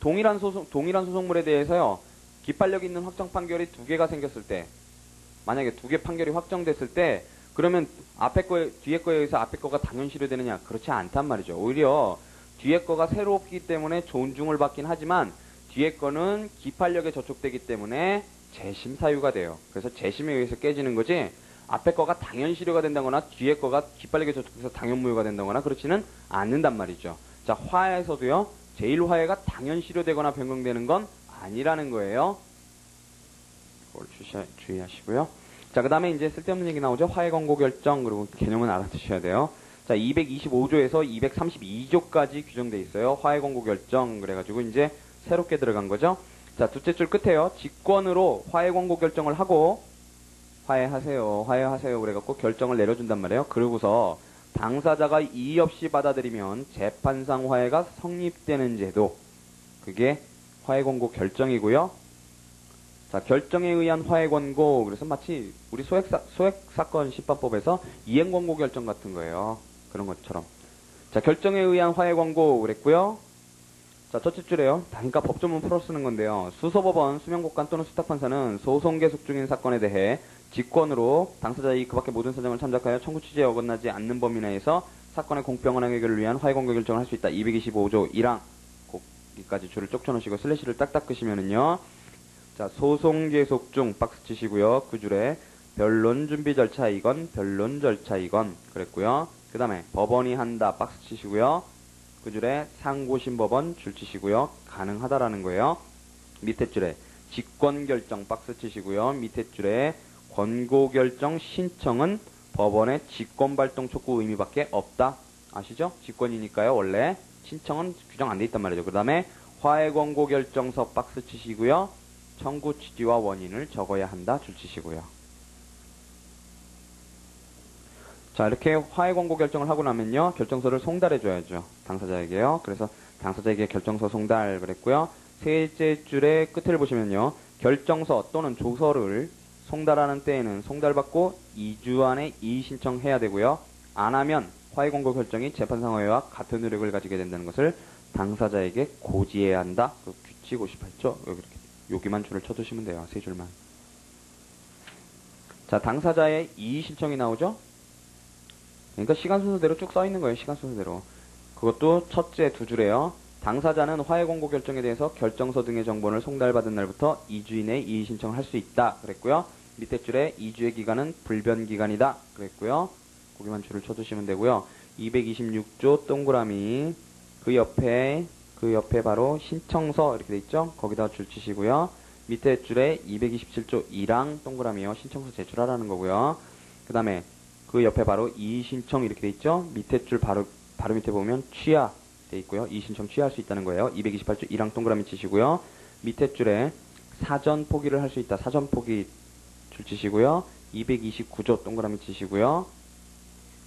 동일한 소송물에 대해서요. 기판력 있는 확정 판결이 두 개가 생겼을 때, 만약에 두 개 판결이 확정됐을 때, 그러면 뒤에 거에 의해서 앞에 거가 당연시효되느냐? 그렇지 않단 말이죠. 오히려 뒤에 거가 새롭기 때문에 존중을 받긴 하지만 뒤에 거는 기판력에 저촉되기 때문에 재심 사유가 돼요. 그래서 재심에 의해서 깨지는 거지, 앞에 거가 당연시효가 된다거나 뒤에 거가 기판력에 저촉돼서 당연무효가 된다거나 그렇지는 않는단 말이죠. 자, 화해에서도요. 제1화해가 당연시효되거나 변경되는 건 아니라는 거예요. 그걸 주의하시고요. 자, 그 다음에 이제 쓸데없는 얘기 나오죠. 화해 권고 결정, 그리고 개념은 알아두셔야 돼요. 자, 225조에서 232조까지 규정돼 있어요. 화해 권고 결정, 그래가지고 이제 새롭게 들어간 거죠. 자, 둘째 줄 끝에요. 직권으로 화해 권고 결정을 하고, 화해하세요, 그래갖고 결정을 내려준단 말이에요. 그러고서 당사자가 이의 없이 받아들이면 재판상 화해가 성립되는 제도, 그게 화해 권고 결정이고요. 자, 결정에 의한 화해 권고, 그래서 마치 우리 소액사건 심판법에서 이행 권고 결정 같은 거예요. 그런 것처럼. 자, 결정에 의한 화해 권고 그랬고요. 자, 첫째 줄에요. 그러니까 법조문 풀어 쓰는 건데요. 수소법원, 수명법관 또는 수탁판사는 소송 계속 중인 사건에 대해 직권으로 당사자의 그 밖의 모든 사정을 참작하여 청구 취지에 어긋나지 않는 범위 내에서 사건의 공평한 해결을 위한 화해공개 결정을 할 수 있다. 225조 1항 거기까지 줄을 쪽 쳐놓으시고 슬래시를 딱딱 끄시면은요. 자, 소송 계속 중 박스 치시고요. 그 줄에 변론 준비 절차이건 변론 절차이건 그랬고요. 그 다음에 법원이 한다 박스 치시고요. 그 줄에 상고심법원 줄 치시고요. 가능하다라는 거예요. 밑에 줄에 직권결정 박스 치시고요. 밑에 줄에 권고결정 신청은 법원의 직권발동 촉구 의미밖에 없다. 아시죠? 직권이니까요. 원래 신청은 규정 안 돼 있단 말이죠. 그 다음에 화해권고결정서 박스 치시고요. 청구 취지와 원인을 적어야 한다. 줄 치시고요. 자, 이렇게 화해권고 결정을 하고 나면요. 결정서를 송달해줘야죠. 당사자에게요. 그래서 당사자에게 결정서 송달 그랬고요. 셋째 줄의 끝을 보시면요. 결정서 또는 조서를 송달하는 때에는 송달받고 2주 안에 이의 신청해야 되고요. 안 하면 화해권고 결정이 재판상호회와 같은 효력을 가지게 된다는 것을 당사자에게 고지해야 한다. 그 규칙 58조. 여기만 줄을 쳐두시면 돼요. 세 줄만. 자, 당사자의 이의 신청이 나오죠? 그러니까 시간 순서대로 쭉 써 있는 거예요. 시간 순서대로. 그것도 첫째 두 줄에요. 당사자는 화해공고 결정에 대해서 결정서 등의 정보를 송달받은 날부터 2주 이내에 이의 신청을 할 수 있다. 그랬고요. 밑에 줄에 2주의 기간은 불변 기간이다. 그랬고요. 거기만 줄을 쳐두시면 되고요. 226조 동그라미 그 옆에 바로 신청서 이렇게 돼 있죠? 거기다 줄 치시고요. 밑에 줄에 227조 1항 동그라미요. 신청서 제출하라는 거고요. 그 다음에 그 옆에 바로 이의신청 이렇게 돼 있죠? 밑에 줄 바로 밑에 보면 취하 돼 있고요. 이의신청 취하할 수 있다는 거예요. 228조 1항 동그라미 치시고요. 밑에 줄에 사전 포기를 할 수 있다. 사전 포기 줄 치시고요. 229조 동그라미 치시고요.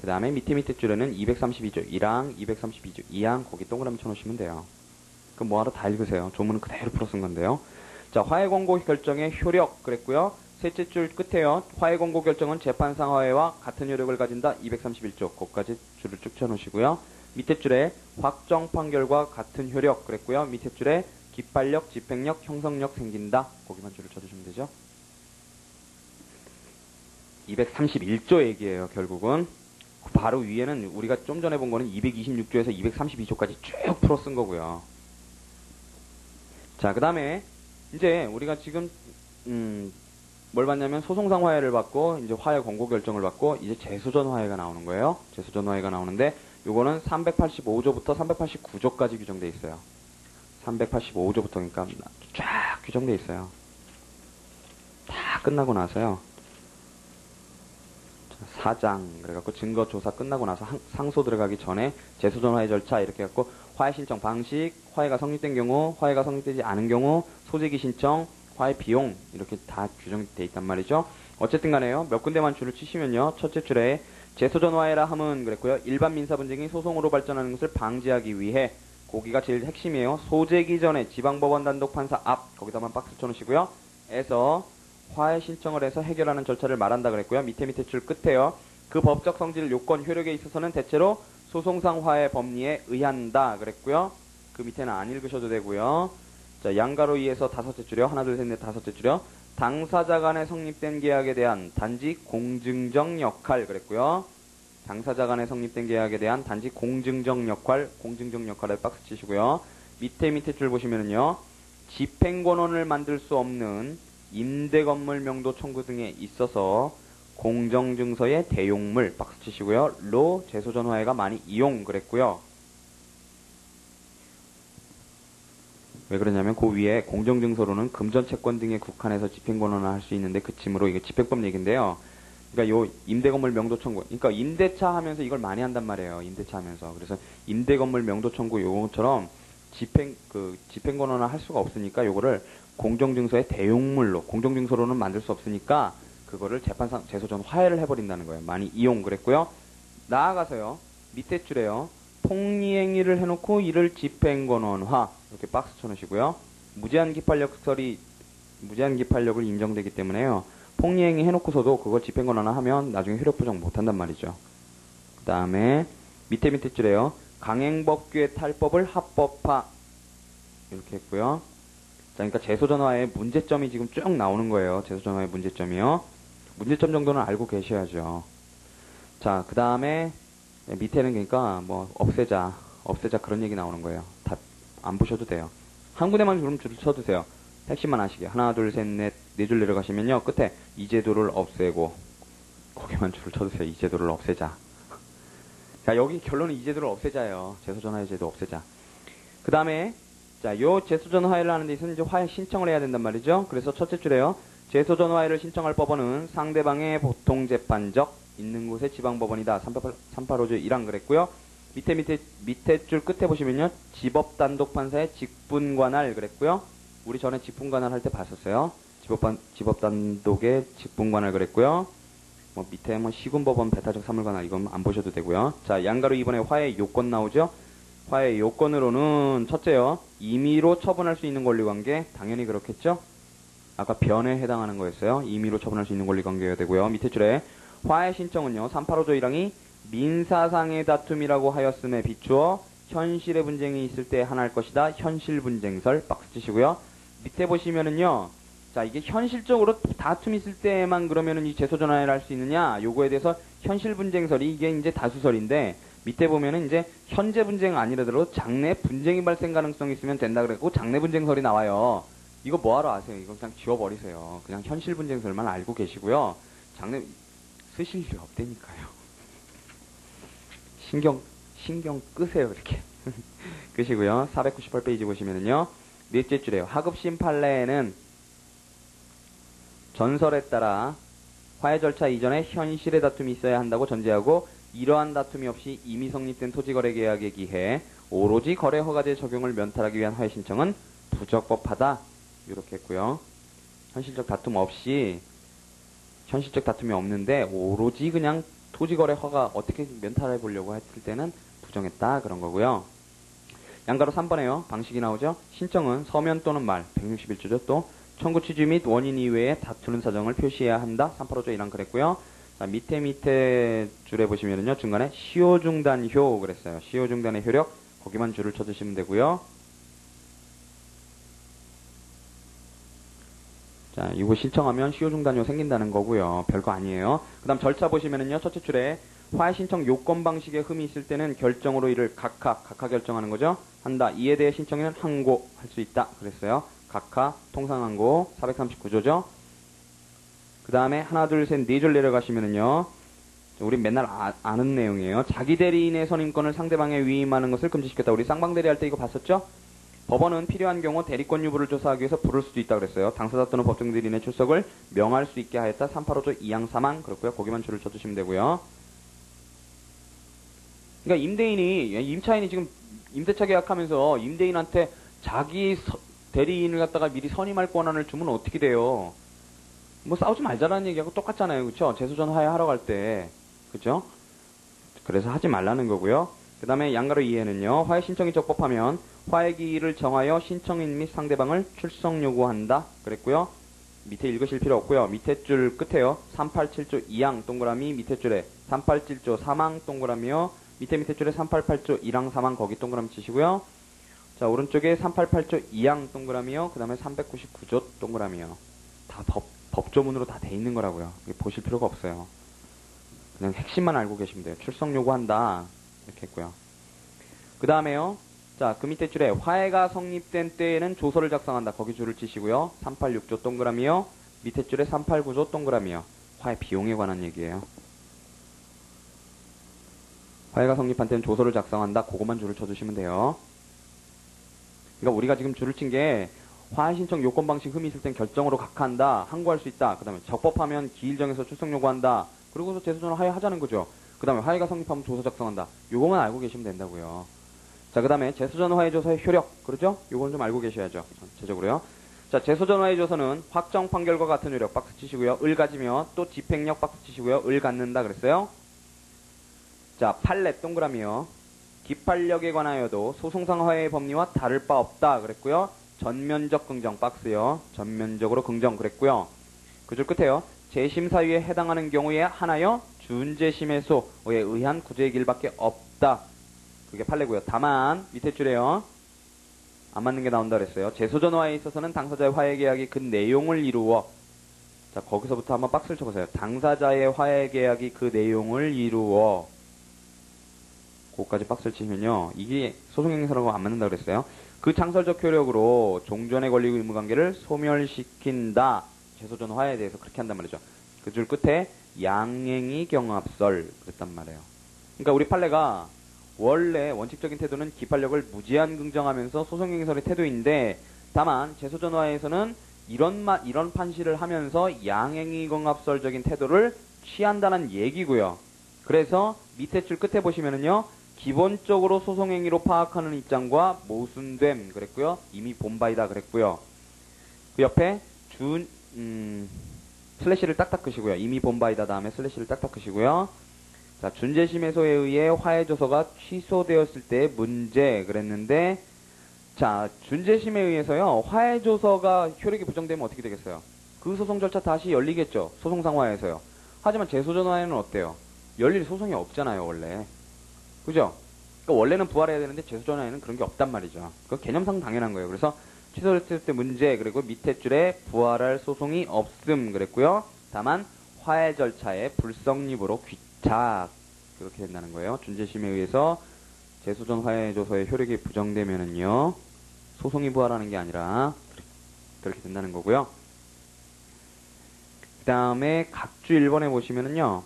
그 다음에 밑에 줄에는 232조 1항, 232조 2항 거기 동그라미 쳐놓으시면 돼요. 그럼 뭐하러 다 읽으세요. 조문은 그대로 풀어 쓴 건데요. 자, 화해권고 결정의 효력 그랬고요. 셋째 줄 끝에요. 화해권고 결정은 재판상하회와 같은 효력을 가진다. 231조. 거기까지 줄을 쭉 쳐놓으시고요. 밑에 줄에 확정 판결과 같은 효력 그랬고요. 밑에 줄에 기판력, 집행력, 형성력 생긴다. 거기만 줄을 쳐주시면 되죠. 231조 얘기예요. 결국은. 바로 위에는 우리가 좀 전에 본 거는 226조에서 232조까지 쭉 풀어 쓴 거고요. 자, 그 다음에 이제 우리가 지금 뭘 봤냐면 소송상 화해를 받고 이제 화해 권고 결정을 받고 이제 재소전 화해가 나오는 거예요. 재소전 화해가 나오는데 요거는 385조부터 389조까지 규정돼 있어요. 385조부터 그러니까 쫙 규정돼 있어요. 다 끝나고 나서요. 사장 그래갖고 증거 조사 끝나고 나서 상소 들어가기 전에 재소전 화해 절차 이렇게 해갖고 화해 신청 방식, 화해가 성립된 경우, 화해가 성립되지 않은 경우, 소재기 신청, 화해 비용 이렇게 다 규정돼 있단 말이죠. 어쨌든 간에요. 몇 군데만 줄을 치시면요. 첫째 줄에 재소전 화해라 함은 그랬고요. 일반 민사 분쟁이 소송으로 발전하는 것을 방지하기 위해 거기가 제일 핵심이에요. 소재기 전에 지방법원 단독 판사 앞 거기다만 박스 쳐놓으시고요. 에서 화해 신청을 해서 해결하는 절차를 말한다 그랬고요. 밑에 줄 끝에요. 그 법적 성질 요건 효력에 있어서는 대체로 소송상 화해 법리에 의한다 그랬고요. 그 밑에는 안 읽으셔도 되고요. 자, 양가로 2에서 다섯째 줄이요. 하나, 둘, 셋, 넷, 다섯째 줄이요. 당사자 간에 성립된 계약에 대한 단지 공증적 역할 그랬고요. 당사자 간에 성립된 계약에 대한 단지 공증적 역할을 박스 치시고요. 밑에 줄 보시면은요. 집행권원을 만들 수 없는 임대건물 명도 청구 등에 있어서 공정증서의 대용물 박스 치시고요. 로 재소전 화해가 많이 이용 그랬고요. 왜 그러냐면 그 위에 공정증서로는 금전채권 등에 국한해서 집행권원을 할 수 있는데 그침으로 이게 집행법 얘기인데요. 그러니까 요 임대건물 명도 청구, 그러니까 임대차 하면서 이걸 많이 한단 말이에요. 임대차 하면서. 그래서 임대건물 명도 청구 요것처럼 집행권원을 할 수가 없으니까 요거를 공정증서의 대용물로, 공정증서로는 만들 수 없으니까 그거를 재판상 재소전 화해를 해버린다는 거예요. 많이 이용 그랬고요. 나아가서요. 밑에 줄에요. 폭리행위를 해놓고 이를 집행권원화 이렇게 박스 쳐놓으시고요. 무제한 기판력을 인정되기 때문에요. 폭리행위 해놓고서도 그걸 집행권원화 하면 나중에 효력 부정 못한단 말이죠. 그 다음에 밑에 줄에요. 강행법규의 탈법을 합법화 이렇게 했고요. 자, 그러니까 제소전화의 문제점이 지금 쭉 나오는 거예요. 제소전화의 문제점이요. 문제점 정도는 알고 계셔야죠. 자, 그 다음에 밑에는 그러니까 뭐 없애자 그런 얘기 나오는 거예요. 다 안 보셔도 돼요. 한 군데만 줄을 쳐두세요. 핵심만 아시게. 하나, 둘, 셋, 넷, 네 줄 내려가시면요. 끝에 이 제도를 없애고 거기만 줄을 쳐두세요. 이 제도를 없애자. 자, 여기 결론은 이 제도를 없애자예요. 제소전화의 제도 없애자. 그 다음에 자, 요 제소전 화해를 하는 데 있어서 이제 화해 신청을 해야 된단 말이죠. 그래서 첫째 줄에요. 제소전 화해를 신청할 법원은 상대방의 보통 재판적 있는 곳의 지방법원이다. 385조 1항 그랬고요. 밑에 줄 끝에 보시면요. 지법단독판사의 직분관할 그랬고요. 우리 전에 직분관할 할 때 봤었어요. 지법단독의 직분관할 그랬고요. 뭐 밑에 뭐 시군법원 배타적 사물관할 이건 안 보셔도 되고요. 자, 양가로 이번에 화해 요건 나오죠. 화해 요건으로는 첫째요. 임의로 처분할 수 있는 권리관계 당연히 그렇겠죠. 아까 변에 해당하는 거였어요. 임의로 처분할 수 있는 권리관계여야 되고요. 밑에 줄에 화해 신청은요. 385조 1항이 민사상의 다툼이라고 하였음에 비추어 현실의 분쟁이 있을 때 하나 할 것이다. 현실 분쟁설 박스 치시고요. 밑에 보시면은요. 자, 이게 현실적으로 다툼이 있을 때만 그러면은 이 제소전화를 할 수 있느냐? 요거에 대해서 현실 분쟁설이 이게 이제 다수설인데 밑에 보면은 이제 현재 분쟁은 아니라도 장래 분쟁이 발생 가능성이 있으면 된다 그랬고 장래 분쟁설이 나와요. 이거 뭐하러 아세요? 이거 그냥 지워버리세요. 그냥 현실 분쟁설만 알고 계시고요. 장래 쓰실 일 없다니까요. 신경 끄세요 이렇게. 끄시고요. 498페이지 보시면은요. 넷째 줄에요. 하급심 판례에는 전설에 따라 화해 절차 이전에 현실의 다툼이 있어야 한다고 전제하고 이러한 다툼이 없이 이미 성립된 토지거래계약에 기해 오로지 거래허가제 적용을 면탈하기 위한 화해 신청은 부적법하다. 이렇게 했고요. 현실적 다툼이 없는데 오로지 그냥 토지거래허가 어떻게 면탈해 보려고 했을 때는 부정했다. 그런 거고요. 양가로 3번에요. 방식이 나오죠. 신청은 서면 또는 말 161조죠. 또 청구 취지 및 원인 이외에 다투는 사정을 표시해야 한다. 385조 1항 그랬고요. 자, 밑에 줄에 보시면은요. 중간에 시효중단효 그랬어요. 시효중단의 효력 거기만 줄을 쳐주시면 되고요. 자, 이거 신청하면 시효중단효 생긴다는 거고요. 별거 아니에요. 그 다음 절차 보시면은요. 첫째 줄에 화해 신청 요건 방식에 흠이 있을 때는 결정으로 이를 각하 결정하는 거죠. 한다. 이에 대해 신청에는 항고할 수 있다. 그랬어요. 각하 통상항고 439조죠. 그 다음에 하나 둘 셋 네 줄 내려가시면은요. 우리 맨날 아는 내용이에요. 자기 대리인의 선임권을 상대방에 위임하는 것을 금지시켰다. 우리 쌍방대리 할 때 이거 봤었죠? 법원은 필요한 경우 대리권 유무를 조사하기 위해서 부를 수도 있다 그랬어요. 당사자 또는 법정 대리인의 출석을 명할 수 있게 하였다. 385조 2항 3항 그렇고요. 거기만 줄을 쳐주시면 되고요. 그러니까 임차인이 지금 임대차 계약하면서 임대인한테 자기 대리인을 갖다가 미리 선임할 권한을 주면 어떻게 돼요? 뭐 싸우지 말자라는 얘기하고 똑같잖아요. 그쵸? 제소전 화해하러 갈 때. 그죠? 그래서 하지 말라는 거고요. 그 다음에 양가로 2에는요. 화해 신청이 적법하면 화해 기일을 정하여 신청인 및 상대방을 출석 요구한다. 그랬고요. 밑에 읽으실 필요 없고요. 밑에 줄 끝에요. 387조 2항 동그라미 밑에 줄에 387조 3항 동그라미요. 밑에 줄에 388조 1항 3항 거기 동그라미 치시고요. 자, 오른쪽에 388조 2항 동그라미요. 그 다음에 399조 동그라미요. 다 법조문으로 다 돼 있는 거라고요. 보실 필요가 없어요. 그냥 핵심만 알고 계시면 돼요. 출석 요구한다. 이렇게 했고요. 그 다음에요. 자, 그 밑에 줄에 화해가 성립된 때에는 조서를 작성한다. 거기 줄을 치시고요. 386조 동그라미요. 밑에 줄에 389조 동그라미요. 화해 비용에 관한 얘기예요. 화해가 성립한 때는 조서를 작성한다. 그것만 줄을 쳐주시면 돼요. 그러니까 우리가 지금 줄을 친 게 화해 신청 요건 방식 흠이 있을 땐 결정으로 각하한다. 항고할 수 있다. 그 다음에 적법하면 기일 정해서 출석 요구한다. 그리고서 제소전을 화해하자는 거죠. 그 다음에 화해가 성립하면 조서 작성한다. 요거만 알고 계시면 된다고요. 자, 그 다음에 제소전 화해 조서의 효력. 그렇죠? 요건 좀 알고 계셔야죠. 전체적으로요. 자, 제소전 화해 조서는 확정 판결과 같은 효력 박스 치시고요. 을 가지며 또 집행력 박스 치시고요. 을 갖는다 그랬어요. 자, 판례 동그라미요. 기판력에 관하여도 소송상 화해의 법리와 다를 바 없다 그랬고요. 전면적 긍정 박스요. 전면적으로 긍정 그랬고요. 그 줄 끝에요. 재심사유에 해당하는 경우에 하나여 준재심의소에 의한 구제의 길밖에 없다. 그게 판례고요. 다만 밑에 줄에요. 안 맞는 게 나온다 그랬어요. 재소전 화해에 있어서는 당사자의 화해 계약이 그 내용을 이루어. 자, 거기서부터 한번 박스를 쳐보세요. 당사자의 화해 계약이 그 내용을 이루어. 그거까지 박스를 치면요. 이게 소송행사라고 안 맞는다 그랬어요. 그 창설적 효력으로 종전에 걸리고 의무관계를 소멸시킨다. 재소전 화해에 대해서 그렇게 한단 말이죠. 그 줄 끝에 양행이 경합설 그랬단 말이에요. 그러니까 우리 판례가 원래 원칙적인 태도는 기판력을 무제한 긍정하면서 소송행설의 태도인데 다만 재소전 화해에서는 이런 판시를 하면서 양행이 경합설적인 태도를 취한다는 얘기고요. 그래서 밑에 줄 끝에 보시면은요. 기본적으로 소송행위로 파악하는 입장과 모순됨 그랬고요. 이미 본바이다 그랬고요. 그 옆에 슬래시를 딱딱 끄시고요. 이미 본바이다 다음에 슬래시를 딱딱 끄시고요. 자, 준재심의소에 의해 화해조서가 취소되었을 때의 문제 그랬는데 자, 준재심에 의해서요. 화해조서가 효력이 부정되면 어떻게 되겠어요? 그 소송 절차 다시 열리겠죠. 소송상화에서요. 하지만 재소전 화해는 어때요? 열릴 소송이 없잖아요, 원래. 그죠? 그러니까 원래는 부활해야 되는데 재소전화에는 그런 게 없단 말이죠. 그 개념상 당연한 거예요. 그래서 취소됐을 때 문제 그리고 밑에 줄에 부활할 소송이 없음 그랬고요. 다만 화해 절차의 불성립으로 귀착 그렇게 된다는 거예요. 준재심에 의해서 재소전 화해조서의 효력이 부정되면은요. 소송이 부활하는 게 아니라 그렇게 된다는 거고요. 그 다음에 각주 1번에 보시면은요.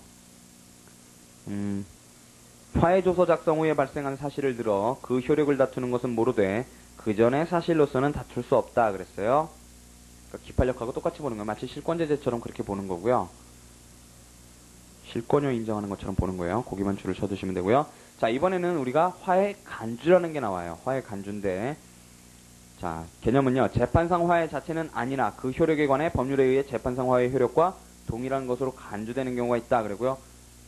화해조서 작성 후에 발생한 사실을 들어 그 효력을 다투는 것은 모르되 그 전의 사실로서는 다툴 수 없다 그랬어요. 그러니까 기판력하고 똑같이 보는 거예요. 마치 실권제재처럼 그렇게 보는 거고요. 실권료 인정하는 것처럼 보는 거예요. 거기만 줄을 쳐두시면 되고요. 자, 이번에는 우리가 화해 간주라는 게 나와요. 화해 간주인데 자, 개념은요. 재판상 화해 자체는 아니나 그 효력에 관해 법률에 의해 재판상 화해 효력과 동일한 것으로 간주되는 경우가 있다 그러고요.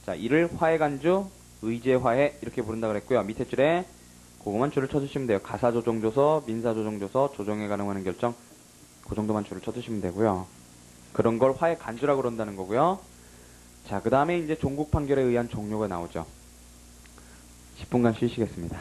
자, 이를 화해 간주 의제화해 이렇게 부른다 그랬고요. 밑에 줄에 그거만 줄을 쳐주시면 돼요. 가사조정조서, 민사조정조서, 조정에 가능한 결정 그 정도만 줄을 쳐주시면 되고요. 그런 걸 화해 간주라고 그런다는 거고요. 자, 그 다음에 이제 종국 판결에 의한 종료가 나오죠. 10분간 쉬시겠습니다.